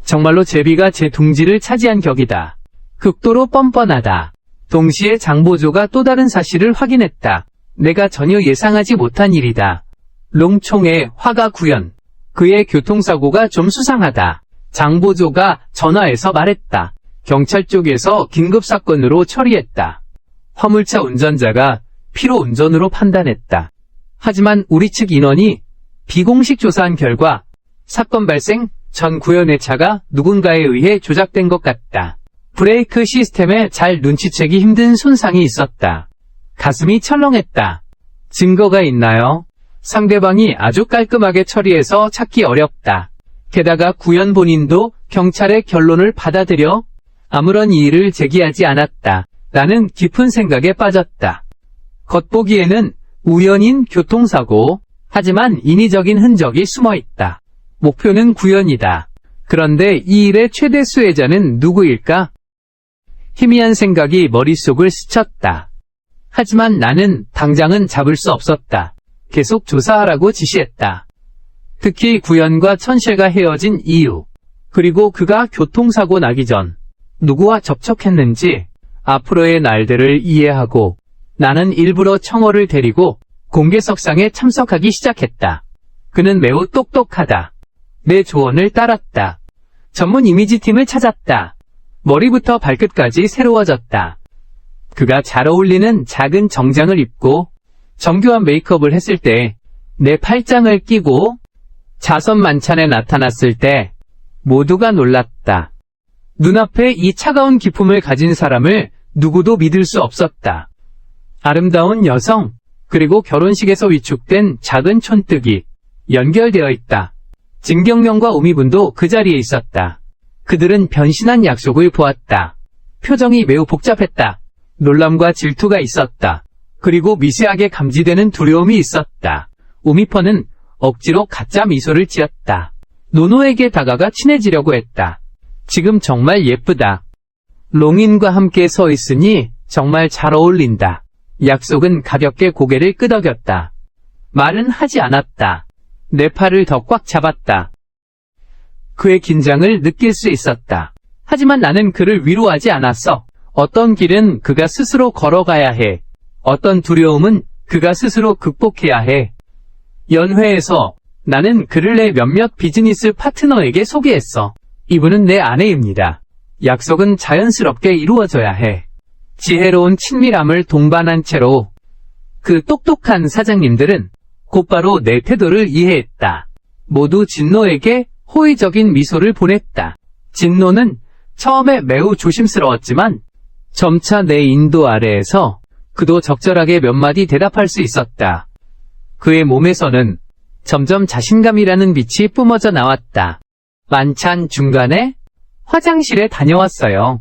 정말로 제비가 제 둥지를 차지한 격이다. 극도로 뻔뻔하다. 동시에 장보조가 또 다른 사실을 확인했다. 내가 전혀 예상하지 못한 일이다. 롱총의 화가 구현. 그의 교통사고가 좀 수상하다. 장보조가 전화해서 말했다. 경찰 쪽에서 긴급사건으로 처리했다. 화물차 운전자가 피로운전으로 판단했다. 하지만 우리 측 인원이 비공식 조사한 결과 사건 발생 전 구현의 차가 누군가에 의해 조작된 것 같다. 브레이크 시스템에 잘 눈치채기 힘든 손상이 있었다. 가슴이 철렁했다. 증거가 있나요? 상대방이 아주 깔끔하게 처리해서 찾기 어렵다. 게다가 구현 본인도 경찰의 결론을 받아들여 아무런 이의를 제기하지 않았다. 나는 깊은 생각에 빠졌다. 겉보기에는 우연인 교통사고, 하지만 인위적인 흔적이 숨어있다. 목표는 구현이다. 그런데 이 일의 최대 수혜자는 누구일까? 희미한 생각이 머릿속을 스쳤다. 하지만 나는 당장은 잡을 수 없었다. 계속 조사하라고 지시했다. 특히 구현과 천실과 헤어진 이유, 그리고 그가 교통사고 나기 전 누구와 접촉했는지 앞으로의 날들을 이해하고 나는 일부러 청어를 데리고 공개석상에 참석하기 시작했다. 그는 매우 똑똑하다. 내 조언을 따랐다. 전문 이미지팀을 찾았다. 머리부터 발끝까지 새로워졌다. 그가 잘 어울리는 작은 정장을 입고 정교한 메이크업을 했을 때, 내 팔짱을 끼고 자선 만찬에 나타났을 때 모두가 놀랐다. 눈앞에 이 차가운 기품을 가진 사람을 누구도 믿을 수 없었다. 아름다운 여성, 그리고 결혼식에서 위축된 작은 촌뜨기, 연결되어 있다. 진경명과 우미분도 그 자리에 있었다. 그들은 변신한 약속을 보았다. 표정이 매우 복잡했다. 놀람과 질투가 있었다. 그리고 미세하게 감지되는 두려움이 있었다. 우미펀은 억지로 가짜 미소를 지었다. 노노에게 다가가 친해지려고 했다. 지금 정말 예쁘다. 롱인과 함께 서 있으니 정말 잘 어울린다. 약속은 가볍게 고개를 끄덕였다. 말은 하지 않았다. 내 팔을 더 꽉 잡았다. 그의 긴장을 느낄 수 있었다. 하지만 나는 그를 위로하지 않았어. 어떤 길은 그가 스스로 걸어가야 해. 어떤 두려움은 그가 스스로 극복해야 해. 연회에서 나는 그를 내 몇몇 비즈니스 파트너에게 소개했어. 이분은 내 아내입니다. 약속은 자연스럽게 이루어져야 해. 지혜로운 친밀함을 동반한 채로 그 똑똑한 사장님들은 곧바로 내 태도를 이해했다. 모두 진노에게 호의적인 미소를 보냈다. 진노는 처음에 매우 조심스러웠지만 점차 내 인도 아래에서 그도 적절하게 몇 마디 대답할 수 있었다. 그의 몸에서는 점점 자신감이라는 빛이 뿜어져 나왔다. 만찬 중간에 화장실에 다녀왔어요.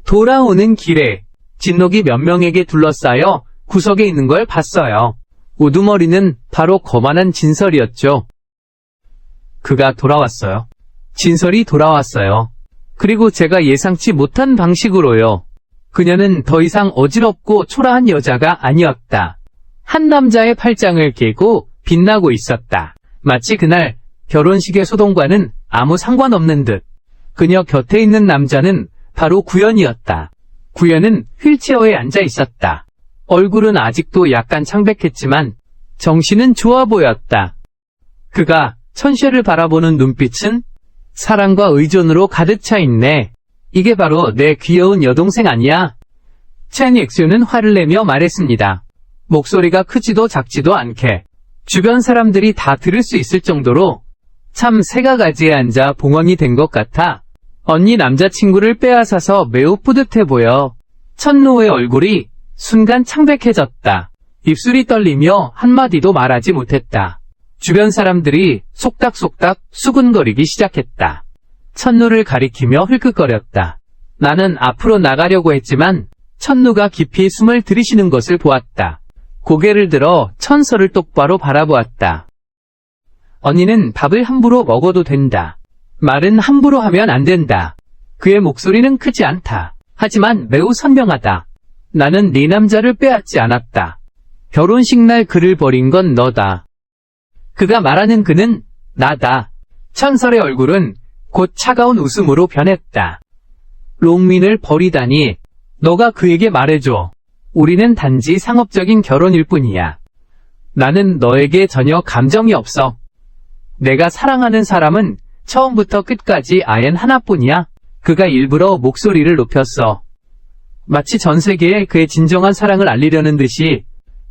돌아오는 길에 진녹이 몇 명에게 둘러싸여 구석에 있는 걸 봤어요. 우두머리는 바로 거만한 진설이었죠. 그가 돌아왔어요. 진설이 돌아왔어요. 그리고 제가 예상치 못한 방식으로요. 그녀는 더 이상 어지럽고 초라한 여자가 아니었다. 한 남자의 팔짱을 끼고 빛나고 있었다. 마치 그날 결혼식의 소동과는 아무 상관없는 듯. 그녀 곁에 있는 남자는 바로 구연이었다. 구연은 휠체어에 앉아 있었다. 얼굴은 아직도 약간 창백했지만 정신은 좋아 보였다. 그가 천쉐를 바라보는 눈빛은 사랑과 의존으로 가득 차 있네. 이게 바로 내 귀여운 여동생 아니야? 첸 엑스는 화를 내며 말했습니다. 목소리가 크지도 작지도 않게 주변 사람들이 다 들을 수 있을 정도로 참 새가 가지에 앉아 봉황이 된 것 같아. 언니 남자친구를 빼앗아서 매우 뿌듯해 보여. 천노의 얼굴이 순간 창백해졌다. 입술이 떨리며 한마디도 말하지 못했다. 주변 사람들이 속닥속닥 수군거리기 시작했다. 천누를 가리키며 흘끗거렸다. 나는 앞으로 나가려고 했지만 천누가 깊이 숨을 들이쉬는 것을 보았다. 고개를 들어 천서를 똑바로 바라보았다. 언니는 밥을 함부로 먹어도 된다. 말은 함부로 하면 안 된다. 그의 목소리는 크지 않다. 하지만 매우 선명하다. 나는 네 남자를 빼앗지 않았다. 결혼식 날 그를 버린 건 너다. 그가 말하는 그는 나다. 천설의 얼굴은 곧 차가운 웃음으로 변했다. 롱민을 버리다니. 너가 그에게 말해줘. 우리는 단지 상업적인 결혼일 뿐이야. 나는 너에게 전혀 감정이 없어. 내가 사랑하는 사람은 처음부터 끝까지 아연 하나뿐이야. 그가 일부러 목소리를 높였어. 마치 전 세계에 그의 진정한 사랑을 알리려는 듯이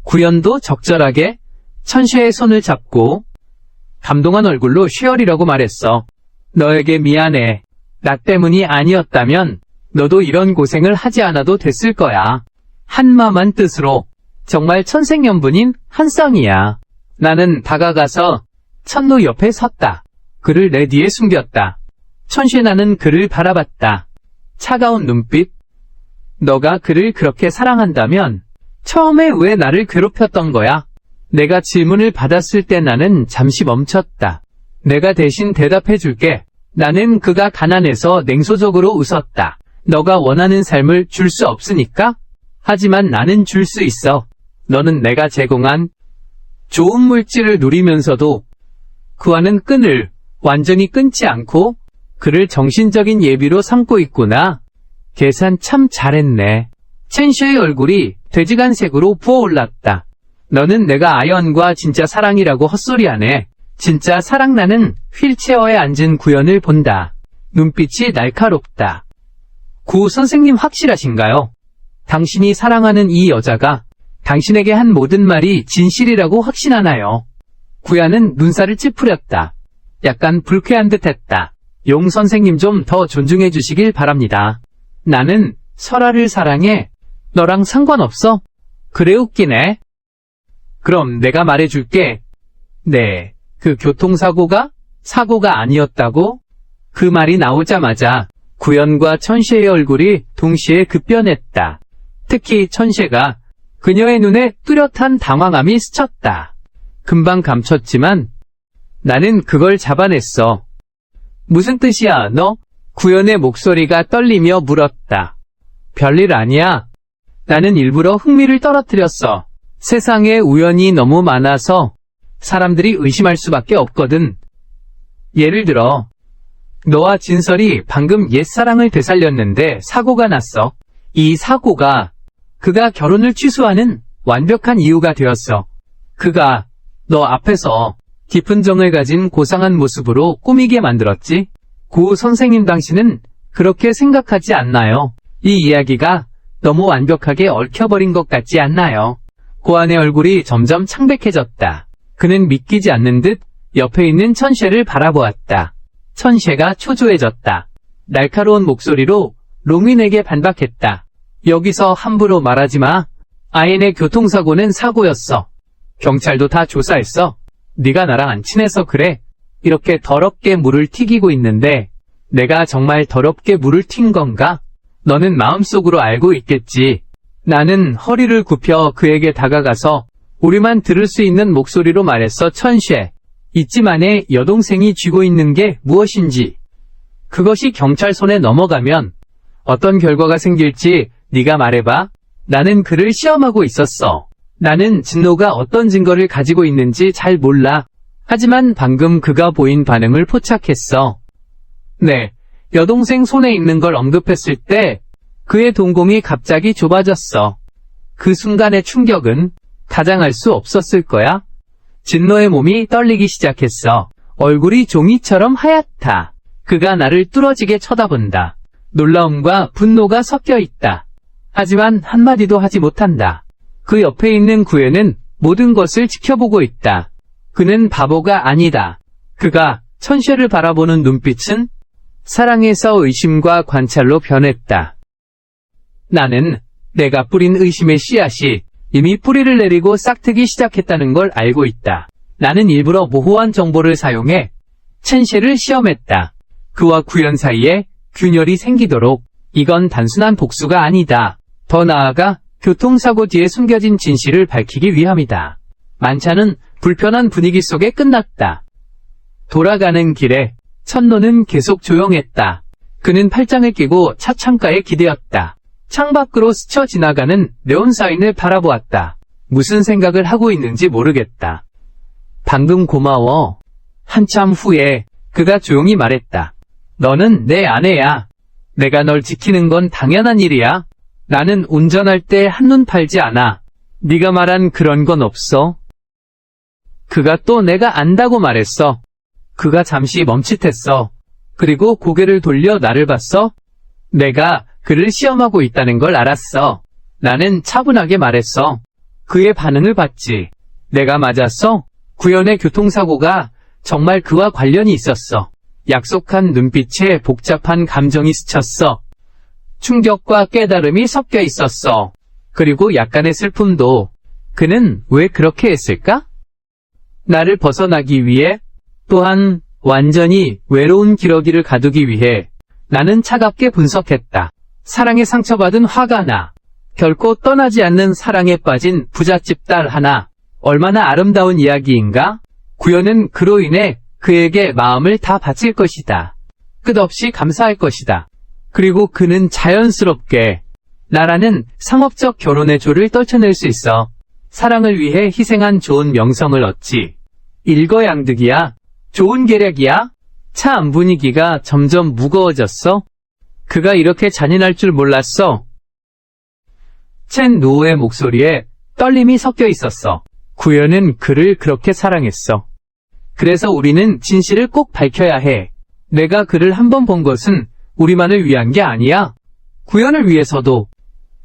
구연도 적절하게 천쉐의 손을 잡고 감동한 얼굴로 쉐얼이라고 말했어. 너에게 미안해. 나 때문이 아니었다면 너도 이런 고생을 하지 않아도 됐을 거야. 한마음한 뜻으로 정말 천생연분인 한 쌍이야. 나는 다가가서 천노 옆에 섰다. 그를 내 뒤에 숨겼다. 천쉐 나는 그를 바라봤다. 차가운 눈빛. 너가 그를 그렇게 사랑한다면 처음에 왜 나를 괴롭혔던 거야? 내가 질문을 받았을 때 나는 잠시 멈췄다. 내가 대신 대답해 줄게. 나는 그가 가난해서 냉소적으로 웃었다. 너가 원하는 삶을 줄 수 없으니까? 하지만 나는 줄 수 있어. 너는 내가 제공한 좋은 물질을 누리면서도 그와는 끈을 완전히 끊지 않고 그를 정신적인 예비로 삼고 있구나. 계산 참 잘했네. 첸쉐의 얼굴이 돼지간색으로 부어올랐다. 너는 내가 아연과 진짜 사랑이라고 헛소리하네. 진짜 사랑. 나는 휠체어에 앉은 구연을 본다. 눈빛이 날카롭다. 구 선생님 확실하신가요? 당신이 사랑하는 이 여자가 당신에게 한 모든 말이 진실이라고 확신하나요? 구야는 눈살을 찌푸렸다. 약간 불쾌한 듯 했다. 용 선생님 좀 더 존중해 주시길 바랍니다. 나는 설아를 사랑해. 너랑 상관없어? 그래 웃기네. 그럼 내가 말해줄게. 네, 그 교통사고가 사고가 아니었다고? 그 말이 나오자마자 구연과 천쉐의 얼굴이 동시에 급변했다. 특히 천쉐가 그녀의 눈에 뚜렷한 당황함이 스쳤다. 금방 감췄지만 나는 그걸 잡아냈어. 무슨 뜻이야, 너? 구연의 목소리가 떨리며 물었다. 별일 아니야. 나는 일부러 흥미를 떨어뜨렸어. 세상에 우연이 너무 많아서 사람들이 의심할 수밖에 없거든. 예를 들어, 너와 진설이 방금 옛사랑을 되살렸는데 사고가 났어. 이 사고가 그가 결혼을 취소하는 완벽한 이유가 되었어. 그가 너 앞에서 깊은 정을 가진 고상한 모습으로 꾸미게 만들었지. 고 선생님 당신은 그렇게 생각하지 않나요? 이 이야기가 너무 완벽하게 얽혀버린 것 같지 않나요? 고안의 얼굴이 점점 창백해졌다. 그는 믿기지 않는 듯 옆에 있는 천쉐를 바라보았다. 천쉐가 초조해졌다. 날카로운 목소리로 롱윈에게 반박했다. 여기서 함부로 말하지 마. 아인의 교통사고는 사고였어. 경찰도 다 조사했어. 네가 나랑 안 친해서 그래. 이렇게 더럽게 물을 튀기고 있는데 내가 정말 더럽게 물을 튄 건가? 너는 마음속으로 알고 있겠지. 나는 허리를 굽혀 그에게 다가가서 우리만 들을 수 있는 목소리로 말했어. 천쉐, 있지만의 여동생이 쥐고 있는 게 무엇인지, 그것이 경찰 손에 넘어가면 어떤 결과가 생길지 네가 말해봐. 나는 그를 시험하고 있었어. 나는 진노가 어떤 증거를 가지고 있는지 잘 몰라. 하지만 방금 그가 보인 반응을 포착했어. 네, 여동생 손에 있는 걸 언급했을 때 그의 동공이 갑자기 좁아졌어. 그 순간의 충격은 가장할 수 없었을 거야. 진노의 몸이 떨리기 시작했어. 얼굴이 종이처럼 하얗다. 그가 나를 뚫어지게 쳐다본다. 놀라움과 분노가 섞여 있다. 하지만 한마디도 하지 못한다. 그 옆에 있는 구애는 모든 것을 지켜보고 있다. 그는 바보가 아니다. 그가 천쉐를 바라보는 눈빛은 사랑에서 의심과 관찰로 변했다. 나는 내가 뿌린 의심의 씨앗이 이미 뿌리를 내리고 싹트기 시작했다는 걸 알고 있다. 나는 일부러 모호한 정보를 사용해 천쉐를 시험했다. 그와 구현 사이에 균열이 생기도록. 이건 단순한 복수가 아니다. 더 나아가 교통사고 뒤에 숨겨진 진실을 밝히기 위함이다. 만찬은 불편한 분위기 속에 끝났다. 돌아가는 길에 천노는 계속 조용했다. 그는 팔짱을 끼고 차 창가에 기대었다. 창밖으로 스쳐 지나가는 네온사인을 바라보았다. 무슨 생각을 하고 있는지 모르겠다. 방금 고마워. 한참 후에 그가 조용히 말했다. 너는 내 아내야. 내가 널 지키는 건 당연한 일이야. 나는 운전할 때 한눈 팔지 않아. 네가 말한 그런 건 없어. 그가 또 내가 안다고 말했어. 그가 잠시 멈칫했어. 그리고 고개를 돌려 나를 봤어. 내가 그를 시험하고 있다는 걸 알았어. 나는 차분하게 말했어. 그의 반응을 봤지. 내가 맞았어. 구현의 교통사고가 정말 그와 관련이 있었어. 약속한 눈빛에 복잡한 감정이 스쳤어. 충격과 깨달음이 섞여 있었어. 그리고 약간의 슬픔도. 그는 왜 그렇게 했을까? 나를 벗어나기 위해, 또한 완전히 외로운 기러기를 가두기 위해. 나는 차갑게 분석했다. 사랑에 상처받은 화가 나. 결코 떠나지 않는 사랑에 빠진 부잣집 딸 하나. 얼마나 아름다운 이야기인가? 구현은 그로 인해 그에게 마음을 다 바칠 것이다. 끝없이 감사할 것이다. 그리고 그는 자연스럽게 나라는 상업적 결혼의 조를 떨쳐낼 수 있어. 사랑을 위해 희생한 좋은 명성을 얻지. 일거양득이야. 좋은 계략이야. 차 안 분위기가 점점 무거워졌어. 그가 이렇게 잔인할 줄 몰랐어. 첸 노우의 목소리에 떨림이 섞여 있었어. 구현은 그를 그렇게 사랑했어. 그래서 우리는 진실을 꼭 밝혀야 해. 내가 그를 한 번 본 것은 우리만을 위한 게 아니야. 구현을 위해서도,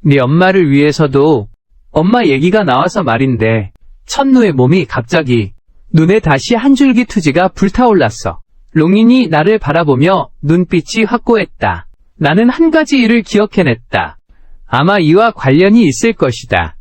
네 엄마를 위해서도. 엄마 얘기가 나와서 말인데, 천노의 몸이 갑자기 눈에 다시 한 줄기 투지가 불타올랐어. 롱인이 나를 바라보며 눈빛이 확고했다. 나는 한 가지 일을 기억해냈다. 아마 이와 관련이 있을 것이다.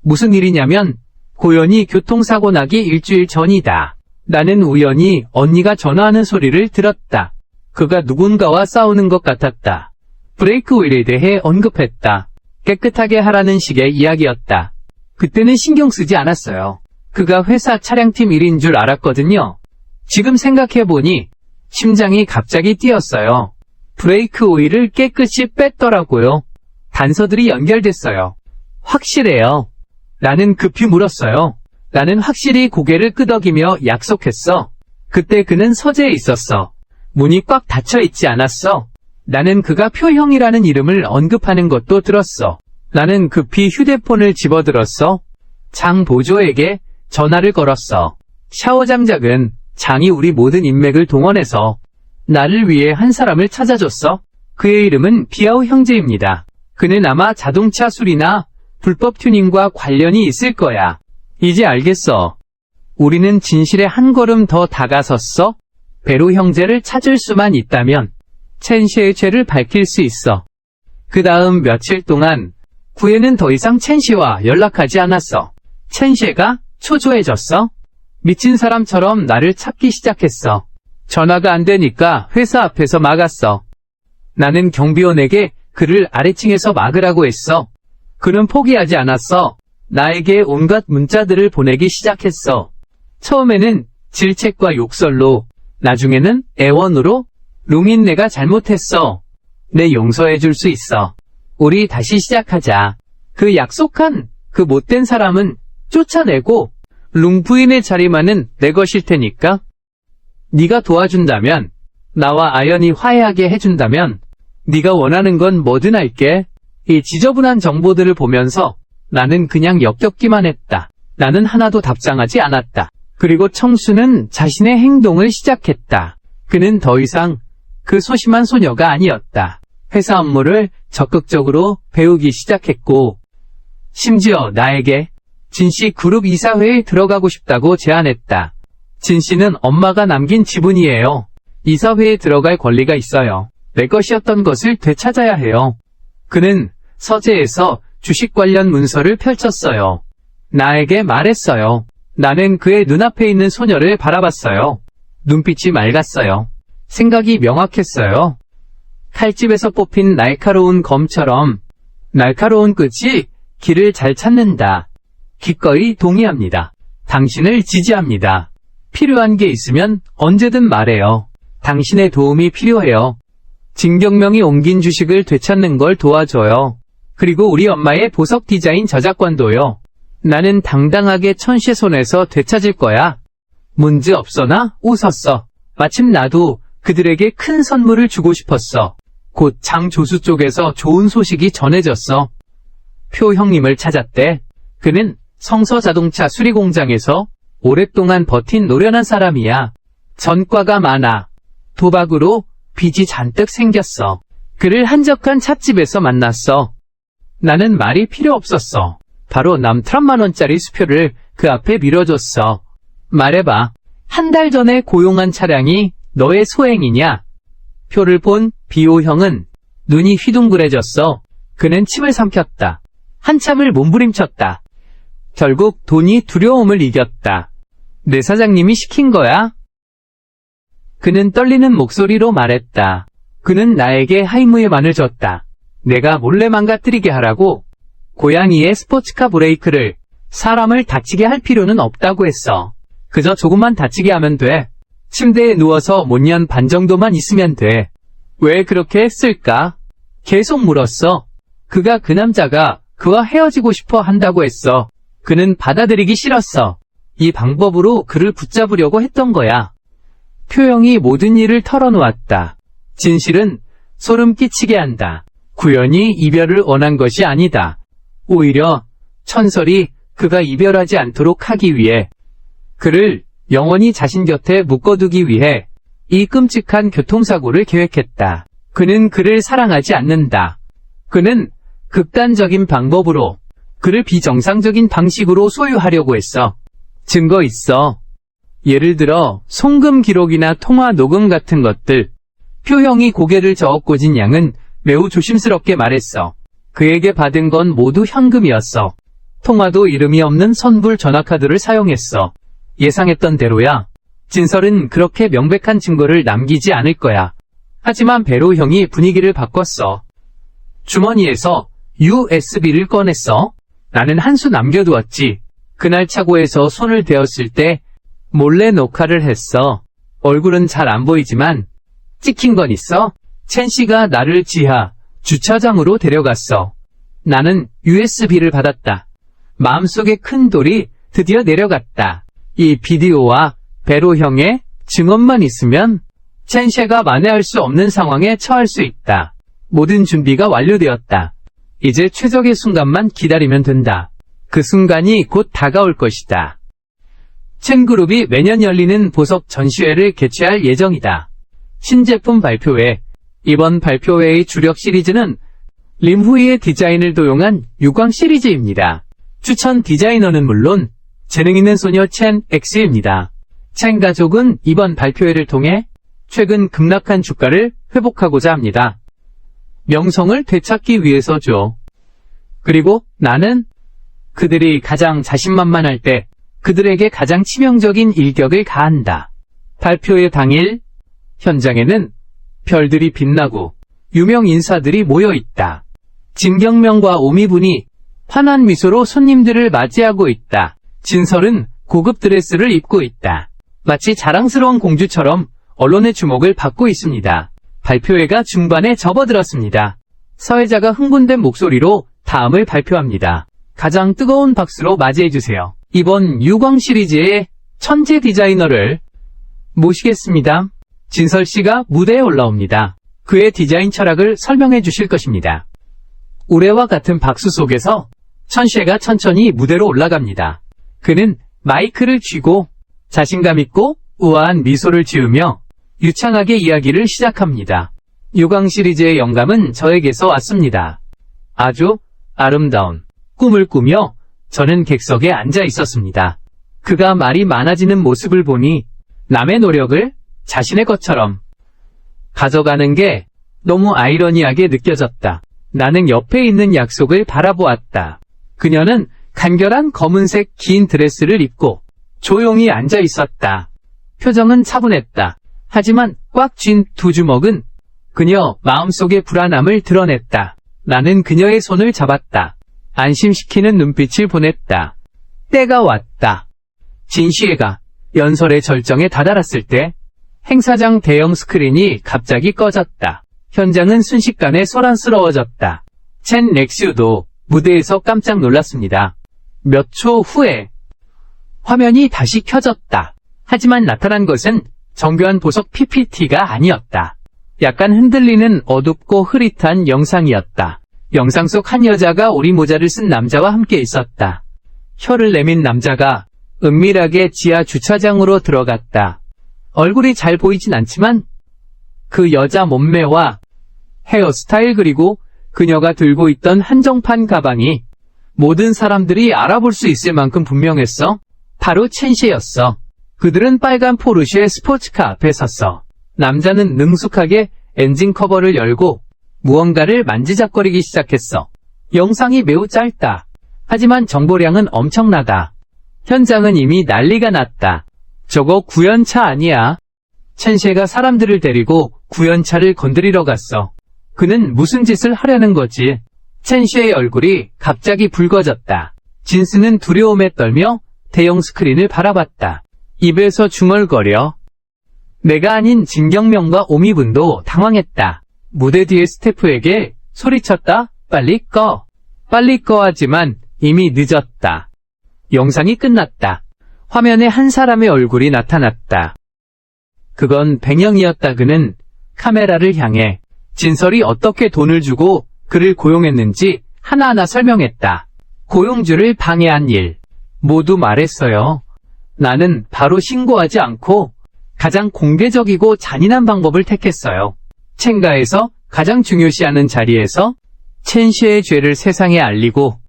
무슨 일이냐면 고연이 교통사고 나기 일주일 전이다. 나는 우연히 언니가 전화하는 소리를 들었다. 그가 누군가와 싸우는 것 같았다. 브레이크 휠에 대해 언급했다. 깨끗하게 하라는 식의 이야기였다. 그때는 신경 쓰지 않았어요. 그가 회사 차량팀 일인 줄 알았거든요. 지금 생각해보니 심장이 갑자기 뛰었어요. 브레이크 오일을 깨끗이 뺐더라고요. 단서들이 연결됐어요. 확실해요. 나는 급히 물었어요. 나는 확실히 고개를 끄덕이며 약속했어. 그때 그는 서재에 있었어. 문이 꽉 닫혀 있지 않았어. 나는 그가 표형이라는 이름을 언급하는 것도 들었어. 나는 급히 휴대폰을 집어들었어. 장 보조에게 전화를 걸었어. 샤워 장작은 장이 우리 모든 인맥을 동원해서 나를 위해 한 사람을 찾아줬어. 그의 이름은 비아오 형제입니다. 그는 아마 자동차 수리나 불법 튜닝과 관련이 있을 거야. 이제 알겠어. 우리는 진실에 한 걸음 더 다가섰어. 베로 형제를 찾을 수만 있다면 첸시의 죄를 밝힐 수 있어. 그 다음 며칠 동안 구에는 더 이상 첸시와 연락하지 않았어. 첸시가 초조해졌어. 미친 사람처럼 나를 찾기 시작했어. 전화가 안 되니까 회사 앞에서 막았어. 나는 경비원에게 그를 아래층에서 막으라고 했어. 그는 포기하지 않았어. 나에게 온갖 문자들을 보내기 시작했어. 처음에는 질책과 욕설로, 나중에는 애원으로, 룽인 내가 잘못했어. 내 용서해줄 수 있어. 우리 다시 시작하자. 그 약속한 그 못된 사람은 쫓아내고 룽 부인의 자리만은 내 것일 테니까. 네가 도와준다면, 나와 아연이 화해하게 해준다면 네가 원하는 건 뭐든 할게. 이 지저분한 정보들을 보면서 나는 그냥 역겹기만 했다. 나는 하나도 답장하지 않았다. 그리고 청수는 자신의 행동을 시작했다. 그는 더 이상 그 소심한 소녀가 아니었다. 회사 업무를 적극적으로 배우기 시작했고, 심지어 나에게 진씨 그룹 이사회에 들어가고 싶다고 제안했다. 진씨는 엄마가 남긴 지분이에요. 이사회에 들어갈 권리가 있어요. 내 것이었던 것을 되찾아야 해요. 그는 서재에서 주식 관련 문서를 펼쳤어요. 나에게 말했어요. 나는 그의 눈앞에 있는 소녀를 바라봤어요. 눈빛이 맑았어요. 생각이 명확했어요. 칼집에서 뽑힌 날카로운 검처럼 날카로운 끝이 길을 잘 찾는다. 기꺼이 동의합니다. 당신을 지지합니다. 필요한 게 있으면 언제든 말해요. 당신의 도움이 필요해요. 진경명이 옮긴 주식을 되찾는 걸 도와줘요. 그리고 우리 엄마의 보석 디자인 저작권도요. 나는 당당하게 천씨 손에서 되찾을 거야. 문제 없어나 웃었어. 마침 나도 그들에게 큰 선물을 주고 싶었어. 곧 장조수 쪽에서 좋은 소식이 전해졌어. 표 형님을 찾았대. 그는 성서자동차 수리공장에서 오랫동안 버틴 노련한 사람이야. 전과가 많아. 도박으로 빚이 잔뜩 생겼어. 그를 한적한 찻집에서 만났어. 나는 말이 필요 없었어. 바로 남 3만원짜리 수표를 그 앞에 밀어줬어. 말해봐. 한 달 전에 고용한 차량이 너의 소행이냐? 표를 본 비오 형은 눈이 휘둥그레졌어. 그는 침을 삼켰다. 한참을 몸부림쳤다. 결국 돈이 두려움을 이겼다. 내 사장님이 시킨 거야? 그는 떨리는 목소리로 말했다. 그는 나에게 하이무에만을 줬다. 내가 몰래 망가뜨리게 하라고. 고양이의 스포츠카 브레이크를 사람을 다치게 할 필요는 없다고 했어. 그저 조금만 다치게 하면 돼. 침대에 누워서 못 년 반 정도만 있으면 돼. 왜 그렇게 했을까? 계속 물었어. 그가 그 남자가 그와 헤어지고 싶어 한다고 했어. 그는 받아들이기 싫었어. 이 방법으로 그를 붙잡으려고 했던 거야. 표영이 모든 일을 털어놓았다. 진실은 소름 끼치게 한다. 구연이 이별을 원한 것이 아니다. 오히려 천설이 그가 이별하지 않도록 하기 위해, 그를 영원히 자신 곁에 묶어두기 위해 이 끔찍한 교통사고를 계획했다. 그는 그를 사랑하지 않는다. 그는 극단적인 방법으로 그를 비정상적인 방식으로 소유하려고 했어. 증거 있어. 예를 들어 송금 기록이나 통화 녹음 같은 것들. 표형이 고개를 저어 꽂은 양은 매우 조심스럽게 말했어. 그에게 받은 건 모두 현금이었어. 통화도 이름이 없는 선불 전화카드를 사용했어. 예상했던 대로야. 진설은 그렇게 명백한 증거를 남기지 않을 거야. 하지만 배로 형이 분위기를 바꿨어. 주머니에서 USB를 꺼냈어. 나는 한 수 남겨두었지. 그날 차고에서 손을 대었을 때 몰래 녹화를 했어. 얼굴은 잘 안 보이지만 찍힌 건 있어. 첸 씨가 나를 지하 주차장으로 데려갔어. 나는 USB를 받았다. 마음속에 큰 돌이 드디어 내려갔다. 이 비디오와 베로 형의 증언만 있으면 첸 씨가 만회할 수 없는 상황에 처할 수 있다. 모든 준비가 완료되었다. 이제 최적의 순간만 기다리면 된다. 그 순간이 곧 다가올 것이다. 첸 그룹이 매년 열리는 보석 전시회를 개최할 예정이다. 신제품 발표회. 이번 발표회의 주력 시리즈는 림후이의 디자인을 도용한 유광 시리즈입니다. 추천 디자이너는 물론 재능 있는 소녀 첸 X입니다. 첸 가족은 이번 발표회를 통해 최근 급락한 주가를 회복하고자 합니다. 명성을 되찾기 위해서죠. 그리고 나는 그들이 가장 자신만만할 때 그들에게 가장 치명적인 일격을 가한다. 발표회 당일 현장에는 별들이 빛나고 유명 인사들이 모여있다. 진경명과 오미분이 환한 미소로 손님들을 맞이하고 있다. 진설은 고급 드레스를 입고 있다. 마치 자랑스러운 공주처럼 언론의 주목을 받고 있습니다. 발표회가 중반에 접어들었습니다. 사회자가 흥분된 목소리로 다음을 발표합니다. 가장 뜨거운 박수로 맞이해주세요. 이번 유광 시리즈의 천재 디자이너를 모시겠습니다. 진설 씨가 무대에 올라옵니다. 그의 디자인 철학을 설명해 주실 것입니다. 우레와 같은 박수 속에서 천셰가 천천히 무대로 올라갑니다. 그는 마이크를 쥐고 자신감 있고 우아한 미소를 지으며 유창하게 이야기를 시작합니다. 유광 시리즈의 영감은 저에게서 왔습니다. 아주 아름다운 꿈을 꾸며 저는 객석에 앉아 있었습니다. 그가 말이 많아지는 모습을 보니 남의 노력을 자신의 것처럼 가져가는 게 너무 아이러니하게 느껴졌다. 나는 옆에 있는 약속을 바라보았다. 그녀는 간결한 검은색 긴 드레스를 입고 조용히 앉아 있었다. 표정은 차분했다. 하지만 꽉 쥔 두 주먹은 그녀 마음속의 불안함을 드러냈다. 나는 그녀의 손을 잡았다. 안심시키는 눈빛을 보냈다. 때가 왔다. 진시혜가 연설의 절정에 다다랐을 때 행사장 대형 스크린이 갑자기 꺼졌다. 현장은 순식간에 소란스러워졌다. 첸 렉슈도 무대에서 깜짝 놀랐습니다. 몇 초 후에 화면이 다시 켜졌다. 하지만 나타난 것은 정교한 보석 PPT가 아니었다. 약간 흔들리는 어둡고 흐릿한 영상이었다. 영상 속 한 여자가 오리 모자를 쓴 남자와 함께 있었다. 혀를 내민 남자가 은밀하게 지하 주차장으로 들어갔다. 얼굴이 잘 보이진 않지만 그 여자 몸매와 헤어스타일 그리고 그녀가 들고 있던 한정판 가방이 모든 사람들이 알아볼 수 있을 만큼 분명했어. 바로 첸시였어. 그들은 빨간 포르쉐 스포츠카 앞에 섰어. 남자는 능숙하게 엔진 커버를 열고 무언가를 만지작거리기 시작했어. 영상이 매우 짧다. 하지만 정보량은 엄청나다. 현장은 이미 난리가 났다. 저거 구연차 아니야? 첸시가 사람들을 데리고 구연차를 건드리러 갔어. 그는 무슨 짓을 하려는 거지? 첸시의 얼굴이 갑자기 붉어졌다. 진스는 두려움에 떨며 대형 스크린을 바라봤다. 입에서 중얼거려. 내가 아닌 진경명과 오미분도 당황했다. 무대 뒤의 스태프에게 소리쳤다. 빨리 꺼. 빨리 꺼 하지만 이미 늦었다. 영상이 끝났다. 화면에 한 사람의 얼굴이 나타났다. 그건 백영이었다. 그는 카메라를 향해 진설이 어떻게 돈을 주고 그를 고용했는지 하나하나 설명했다. 고용주를 방해한 일 모두 말했어요. 나는 바로 신고하지 않고 가장 공개적이고 잔인한 방법을 택했어요. 첸가에서 가장 중요시하는 자리에서 첸시의 죄를 세상에 알리고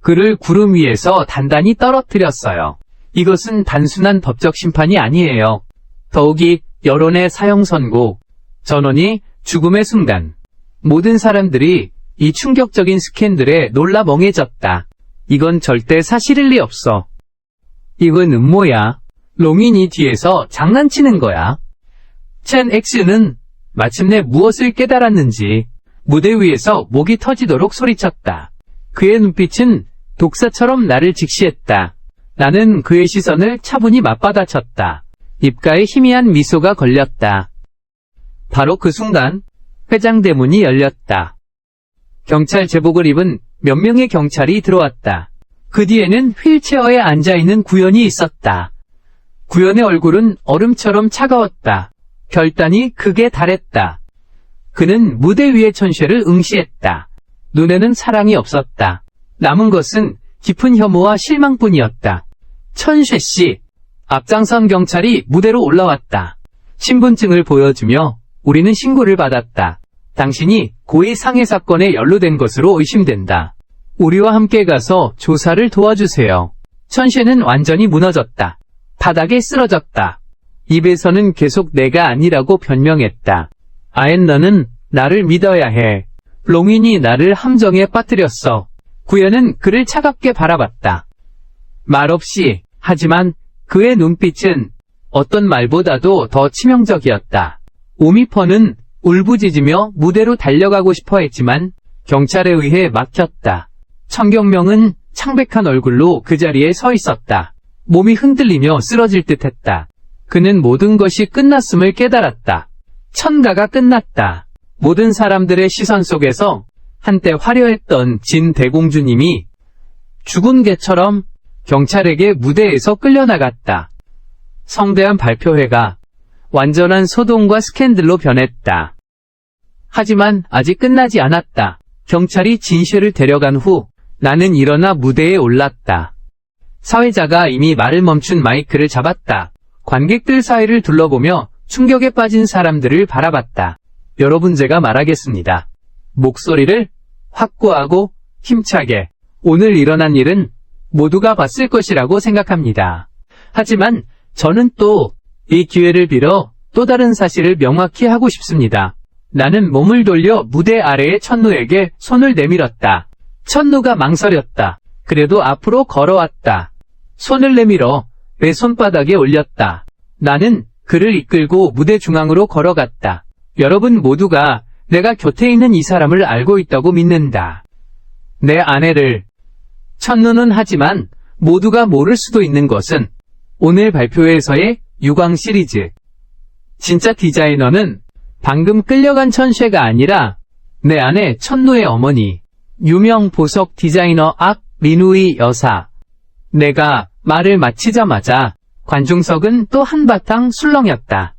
그를 구름 위에서 단단히 떨어뜨렸어요. 이것은 단순한 법적 심판이 아니에요. 더욱이 여론의 사형 선고, 전원이 죽음의 순간, 모든 사람들이 이 충격적인 스캔들에 놀라 멍해졌다. 이건 절대 사실일 리 없어. 이건 음모야. 롱인이 뒤에서 장난치는 거야. 첸 엑스는 마침내 무엇을 깨달았는지 무대 위에서 목이 터지도록 소리쳤다. 그의 눈빛은 독사처럼 나를 직시했다. 나는 그의 시선을 차분히 맞받아쳤다. 입가에 희미한 미소가 걸렸다. 바로 그 순간 회장 대문이 열렸다. 경찰 제복을 입은 몇 명의 경찰이 들어왔다. 그 뒤에는 휠체어에 앉아있는 구연이 있었다. 구연의 얼굴은 얼음처럼 차가웠다. 결단이 극에 달했다. 그는 무대 위의 천쉐를 응시했다. 눈에는 사랑이 없었다. 남은 것은 깊은 혐오와 실망뿐이었다. 천쉐 씨, 앞장선 경찰이 무대로 올라왔다. 신분증을 보여주며 우리는 신고를 받았다. 당신이 고의 상해 사건에 연루된 것으로 의심된다. 우리와 함께 가서 조사를 도와주세요. 천쉐는 완전히 무너졌다. 바닥에 쓰러졌다. 입에서는 계속 내가 아니라고 변명했다. 아엔 너는 나를 믿어야 해. 롱인이 나를 함정에 빠뜨렸어. 구연은 그를 차갑게 바라봤다. 말없이, 하지만 그의 눈빛은 어떤 말보다도 더 치명적이었다. 오미퍼는 울부짖으며 무대로 달려가고 싶어 했지만 경찰에 의해 막혔다. 천경명은 창백한 얼굴로 그 자리에 서 있었다. 몸이 흔들리며 쓰러질 듯했다. 그는 모든 것이 끝났음을 깨달았다. 천가가 끝났다. 모든 사람들의 시선 속에서 한때 화려했던 진 대공주님이 죽은 개처럼 경찰에게 무대에서 끌려나갔다. 성대한 발표회가 완전한 소동과 스캔들로 변했다. 하지만 아직 끝나지 않았다. 경찰이 진실을 데려간 후 나는 일어나 무대에 올랐다. 사회자가 이미 말을 멈춘 마이크를 잡았다. 관객들 사이를 둘러보며 충격에 빠진 사람들을 바라봤다. 여러분, 제가 말하겠습니다. 목소리를 확고하고 힘차게. 오늘 일어난 일은 모두가 봤을 것이라고 생각합니다. 하지만 저는 또 이 기회를 빌어 또 다른 사실을 명확히 하고 싶습니다. 나는 몸을 돌려 무대 아래의 천누에게 손을 내밀었다. 천누가 망설였다. 그래도 앞으로 걸어왔다. 손을 내밀어 내 손바닥에 올렸다. 나는 그를 이끌고 무대 중앙으로 걸어갔다. 여러분 모두가 내가 곁에 있는 이 사람을 알고 있다고 믿는다. 내 아내를. 천누는 하지만 모두가 모를 수도 있는 것은 오늘 발표회에서의 유광 시리즈. 진짜 디자이너는 방금 끌려간 천쉐가 아니라 내 아내 천누의 어머니, 유명 보석 디자이너 민우이 여사. 내가 말을 마치자마자 관중석은 또 한바탕 술렁였다.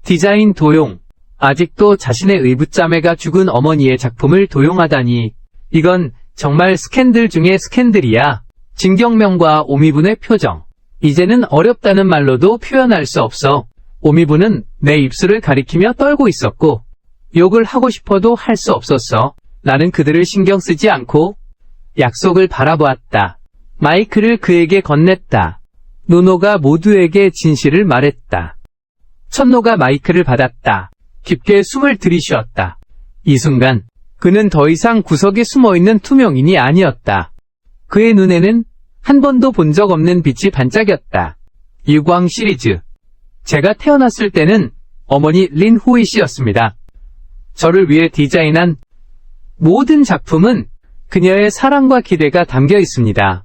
디자인 도용. 아직도 자신의 의붓자매가 죽은 어머니의 작품을 도용하다니. 이건 정말 스캔들 중에 스캔들이야. 진경명과 오미분의 표정. 이제는 어렵다는 말로도 표현할 수 없어. 오미분은 내 입술을 가리키며 떨고 있었고 욕을 하고 싶어도 할 수 없었어. 나는 그들을 신경 쓰지 않고 약속을 바라보았다. 마이크를 그에게 건넸다. 노노가 모두에게 진실을 말했다. 천노가 마이크를 받았다. 깊게 숨을 들이쉬었다. 이 순간 그는 더 이상 구석에 숨어있는 투명인이 아니었다. 그의 눈에는 한 번도 본 적 없는 빛이 반짝였다. 유광 시리즈. 제가 태어났을 때는 어머니 린 호이 씨였습니다. 저를 위해 디자인한 모든 작품은 그녀의 사랑과 기대가 담겨 있습니다.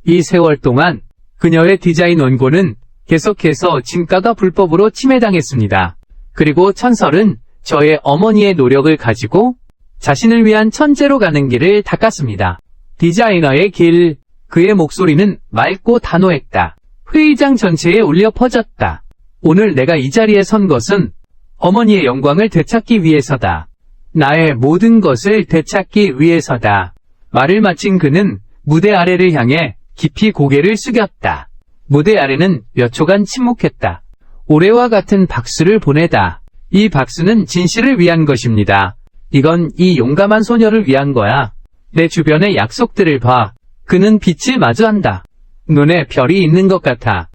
이 세월 동안 그녀의 디자인 원고는 계속해서 진가가 불법으로 침해당했습니다. 그리고 천설은 저의 어머니의 노력을 가지고 자신을 위한 천재로 가는 길을 닦았습니다. 디자이너의 길. 그의 목소리는 맑고 단호했다. 회의장 전체에 울려 퍼졌다. 오늘 내가 이 자리에 선 것은 어머니의 영광을 되찾기 위해서다. 나의 모든 것을 되찾기 위해서다. 말을 마친 그는 무대 아래를 향해 깊이 고개를 숙였다. 무대 아래는 몇 초간 침묵했다. 올해와 같은 박수를 보내다. 이 박수는 진실을 위한 것입니다. 이건 이 용감한 소녀를 위한 거야. 내 주변의 약속들을 봐. 그는 빛을 마주한다. 눈에 별이 있는 것 같아.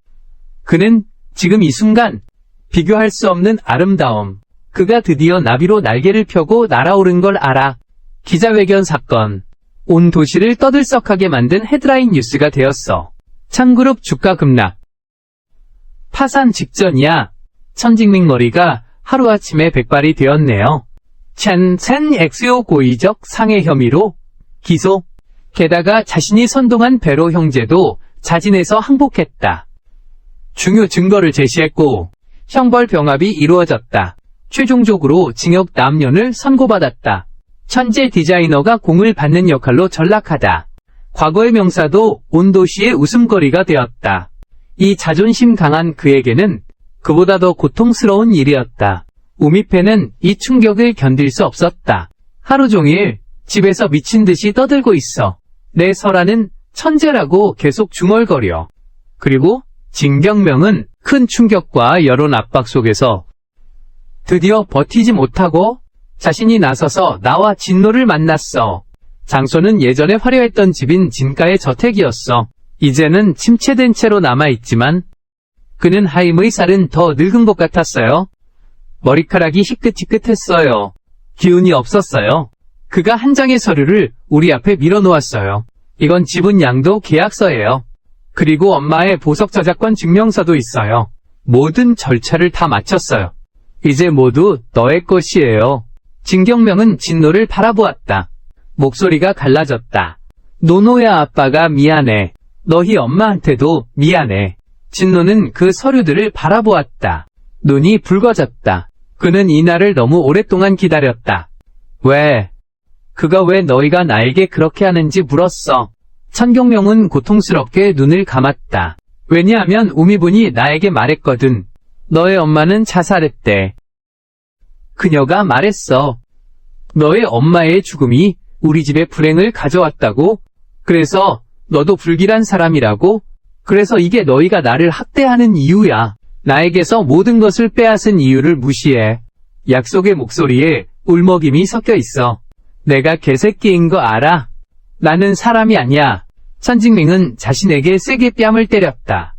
그는 지금 이 순간 비교할 수 없는 아름다움. 그가 드디어 나비로 날개를 펴고 날아오른 걸 알아. 기자회견 사건. 온 도시를 떠들썩하게 만든 헤드라인 뉴스가 되었어. 찬그룹 주가 급락. 파산 직전이야. 천직민 머리가 하루아침에 백발이 되었네요. 첸 엑스요 고의적 상해 혐의로 기소. 게다가 자신이 선동한 베로 형제도 자진해서 항복했다. 중요 증거를 제시했고 형벌 병합이 이루어졌다. 최종적으로 징역 남년을 선고받았다. 천재 디자이너가 공을 받는 역할로 전락하다. 과거의 명사도 온 도시의 웃음거리가 되었다. 이 자존심 강한 그에게는 그보다 더 고통스러운 일이었다. 우미패는 이 충격을 견딜 수 없었다. 하루 종일 집에서 미친 듯이 떠들고 있어. 내 설아는 천재라고 계속 중얼거려. 그리고 진경명은 큰 충격과 여론 압박 속에서 드디어 버티지 못하고 자신이 나서서 나와 진노를 만났어. 장소는 예전에 화려했던 집인 진가의 저택이었어. 이제는 침체된 채로 남아있지만 그는 하임의 살은 더 늙은 것 같았어요. 머리카락이 희끗희끗했어요. 기운이 없었어요. 그가 한 장의 서류를 우리 앞에 밀어놓았어요. 이건 지분 양도 계약서예요. 그리고 엄마의 보석 저작권 증명서도 있어요. 모든 절차를 다 마쳤어요. 이제 모두 너의 것이에요. 진경명은 진노를 바라보았다. 목소리가 갈라졌다. 노노야 아빠가 미안해. 너희 엄마한테도 미안해. 진노는 그 서류들을 바라보았다. 눈이 붉어졌다. 그는 이날을 너무 오랫동안 기다렸다. 왜? 그가 왜 너희가 나에게 그렇게 하는지 물었어. 천경명은 고통스럽게 눈을 감았다. 왜냐하면 우미분이 나에게 말했거든. 너의 엄마는 자살했대. 그녀가 말했어. 너의 엄마의 죽음이 우리 집에 불행을 가져왔다고? 그래서 너도 불길한 사람이라고? 그래서 이게 너희가 나를 학대하는 이유야. 나에게서 모든 것을 빼앗은 이유를 무시해. 약속의 목소리에 울먹임이 섞여 있어. 내가 개새끼인 거 알아? 나는 사람이 아니야. 천직맹은 자신에게 세게 뺨을 때렸다.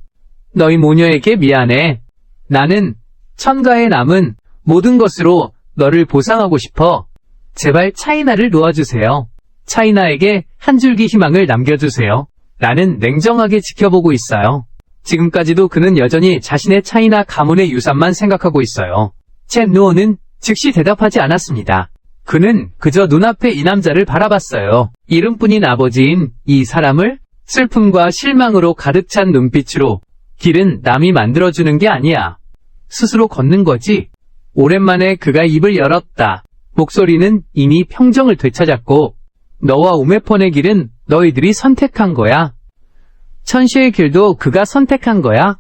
너희 모녀에게 미안해. 나는 천가에 남은 모든 것으로 너를 보상하고 싶어. 제발 차이나를 놓아주세요. 차이나에게 한 줄기 희망을 남겨주세요. 나는 냉정하게 지켜보고 있어요. 지금까지도 그는 여전히 자신의 차이나 가문의 유산만 생각하고 있어요. 첸 누어는 즉시 대답하지 않았습니다. 그는 그저 눈앞에 이 남자를 바라봤어요. 이름뿐인 아버지인 이 사람을 슬픔과 실망으로 가득 찬 눈빛으로 길은 남이 만들어주는 게 아니야. 스스로 걷는 거지. 오랜만에 그가 입을 열었다. 목소리는 이미 평정을 되찾았고 너와 우메폰의 길은 너희들이 선택한 거야. 천시의 길도 그가 선택한 거야.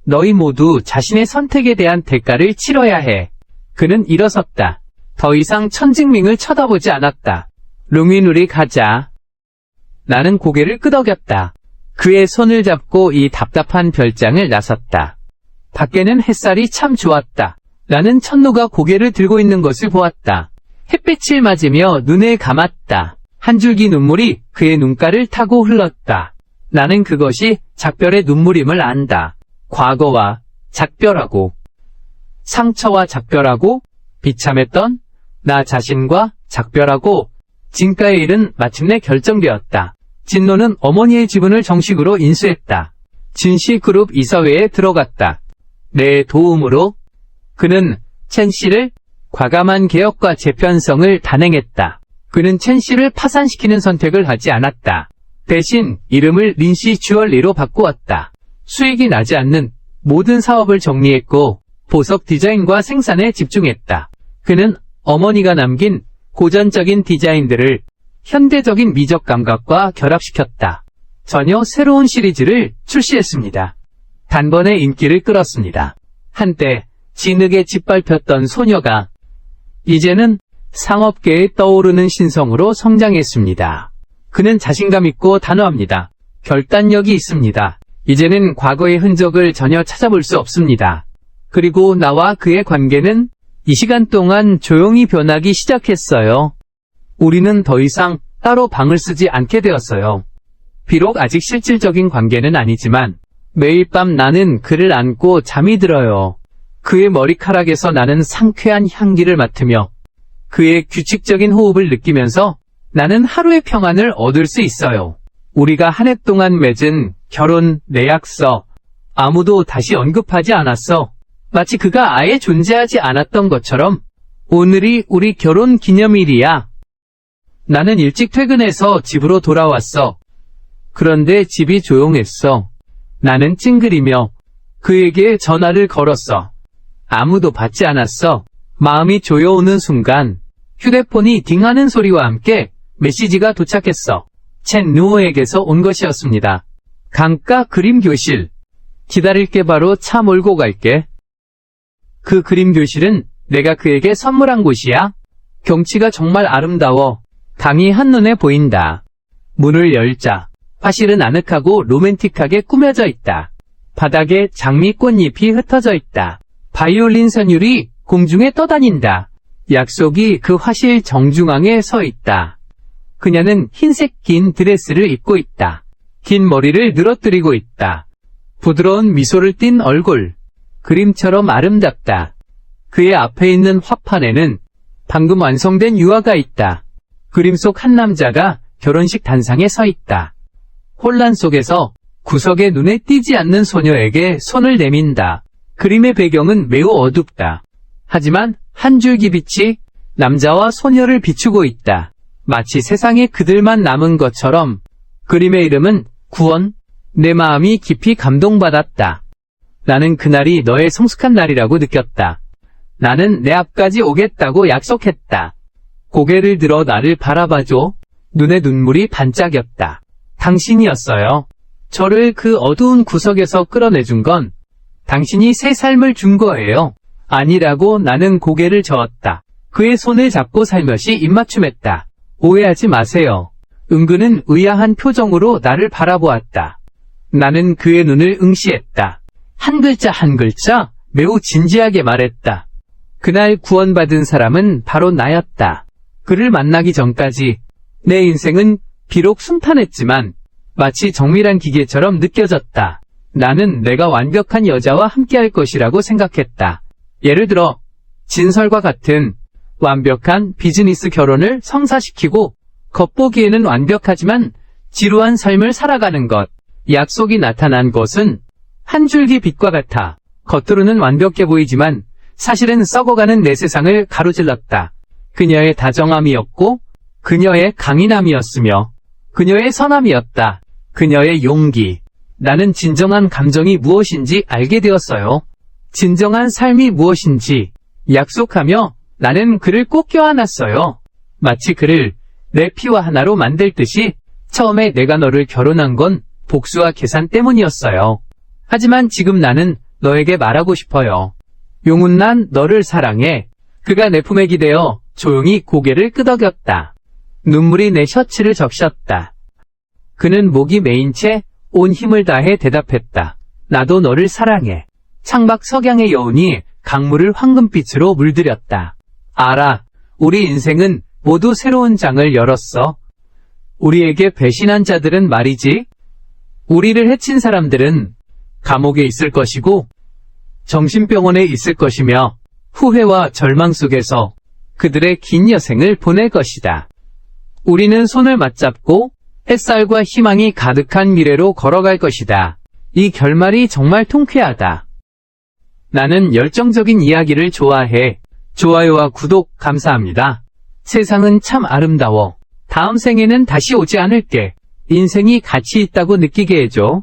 너희 모두 자신의 선택에 대한 대가를 치러야 해. 그는 일어섰다. 더 이상 천직밍을 쳐다보지 않았다. 룽윈 우리 가자. 나는 고개를 끄덕였다. 그의 손을 잡고 이 답답한 별장을 나섰다. 밖에는 햇살이 참 좋았다. 나는 천노가 고개를 들고 있는 것을 보았다. 햇빛을 맞으며 눈을 감았다. 한 줄기 눈물이 그의 눈가를 타고 흘렀다. 나는 그것이 작별의 눈물임을 안다. 과거와 작별하고 상처와 작별하고 비참했던 나 자신과 작별하고 진가의 일은 마침내 결정되었다. 진노는 어머니의 지분을 정식으로 인수했다. 진시그룹 이사회에 들어갔다. 내 도움으로 그는 첸 씨를 과감한 개혁과 재편성을 단행했다. 그는 첸 씨를 파산시키는 선택을 하지 않았다. 대신 이름을 린시 주얼리로 바꾸었다. 수익이 나지 않는 모든 사업을 정리했고 보석 디자인과 생산에 집중했다. 그는 어머니가 남긴 고전적인 디자인들을 현대적인 미적 감각과 결합시켰다. 전혀 새로운 시리즈를 출시했습니다. 단번에 인기를 끌었습니다. 한때 진흙에 짓밟혔던 소녀가 이제는 상업계에 떠오르는 신성으로 성장했습니다. 그는 자신감 있고 단호합니다. 결단력이 있습니다. 이제는 과거의 흔적을 전혀 찾아볼 수 없습니다. 그리고 나와 그의 관계는 이 시간 동안 조용히 변하기 시작했어요. 우리는 더 이상 따로 방을 쓰지 않게 되었어요. 비록 아직 실질적인 관계는 아니지만 매일 밤 나는 그를 안고 잠이 들어요. 그의 머리카락에서 나는 상쾌한 향기를 맡으며 그의 규칙적인 호흡을 느끼면서 나는 하루의 평안을 얻을 수 있어요. 우리가 한 해 동안 맺은 결혼 내약서 아무도 다시 언급하지 않았어. 마치 그가 아예 존재하지 않았던 것처럼 오늘이 우리 결혼 기념일이야. 나는 일찍 퇴근해서 집으로 돌아왔어. 그런데 집이 조용했어. 나는 찡그리며 그에게 전화를 걸었어. 아무도 받지 않았어. 마음이 조여오는 순간 휴대폰이 딩하는 소리와 함께 메시지가 도착했어. 첸 누어에게서 온 것이었습니다. 강가 그림 교실. 기다릴게 바로 차 몰고 갈게. 그 그림 교실은 내가 그에게 선물한 곳이야. 경치가 정말 아름다워. 강이 한눈에 보인다. 문을 열자. 화실은 아늑하고 로맨틱하게 꾸며져 있다. 바닥에 장미 꽃잎이 흩어져 있다. 바이올린 선율이 공중에 떠다닌다. 약속이 그 화실 정중앙에 서 있다. 그녀는 흰색 긴 드레스를 입고 있다. 긴 머리를 늘어뜨리고 있다. 부드러운 미소를 띤 얼굴. 그림처럼 아름답다. 그의 앞에 있는 화판에는 방금 완성된 유화가 있다. 그림 속 한 남자가 결혼식 단상에 서 있다. 혼란 속에서 구석에 눈에 띄지 않는 소녀에게 손을 내민다. 그림의 배경은 매우 어둡다. 하지만 한 줄기 빛이 남자와 소녀를 비추고 있다. 마치 세상에 그들만 남은 것처럼 그림의 이름은 구원. 내 마음이 깊이 감동받았다. 나는 그날이 너의 성숙한 날이라고 느꼈다. 나는 내 앞까지 오겠다고 약속했다. 고개를 들어 나를 바라봐줘. 눈에 눈물이 반짝였다. 당신이었어요. 저를 그 어두운 구석에서 끌어내준 건 당신이 새 삶을 준 거예요. 아니라고 나는 고개를 저었다. 그의 손을 잡고 살며시 입맞춤했다. 오해하지 마세요. 은근은 의아한 표정으로 나를 바라보았다. 나는 그의 눈을 응시했다. 한 글자 한 글자 매우 진지하게 말했다. 그날 구원받은 사람은 바로 나였다. 그를 만나기 전까지 내 인생은 비록 순탄했지만 마치 정밀한 기계처럼 느껴졌다. 나는 내가 완벽한 여자와 함께할 것이라고 생각했다. 예를 들어 진설과 같은 완벽한 비즈니스 결혼을 성사시키고 겉보기에는 완벽하지만 지루한 삶을 살아가는 것. 약속이 나타난 것은 한 줄기 빛과 같아 겉으로는 완벽해 보이지만 사실은 썩어가는 내 세상을 가로질렀다. 그녀의 다정함이었고 그녀의 강인함이었으며 그녀의 선함이었다. 그녀의 용기. 나는 진정한 감정이 무엇인지 알게 되었어요. 진정한 삶이 무엇인지 약속하며 나는 그를 꼭 껴안았어요. 마치 그를 내 피와 하나로 만들 듯이. 처음에 내가 너를 결혼한 건 복수와 계산 때문이었어요. 하지만 지금 나는 너에게 말하고 싶어요. 용훈, 난 너를 사랑해. 그가 내 품에 기대어 조용히 고개를 끄덕였다. 눈물이 내 셔츠를 적셨다. 그는 목이 메인 채 온 힘을 다해 대답했다. 나도 너를 사랑해. 창밖 석양의 여운이 강물을 황금빛으로 물들였다. 알아. 우리 인생은 모두 새로운 장을 열었어. 우리에게 배신한 자들은 말이지. 우리를 해친 사람들은 감옥에 있을 것이고 정신병원에 있을 것이며 후회와 절망 속에서 그들의 긴 여생을 보낼 것이다. 우리는 손을 맞잡고 햇살과 희망이 가득한 미래로 걸어갈 것이다. 이 결말이 정말 통쾌하다. 나는 열정적인 이야기를 좋아해. 좋아요와 구독 감사합니다. 세상은 참 아름다워. 다음 생에는 다시 오지 않을게. 인생이 가치 있다고 느끼게 해줘.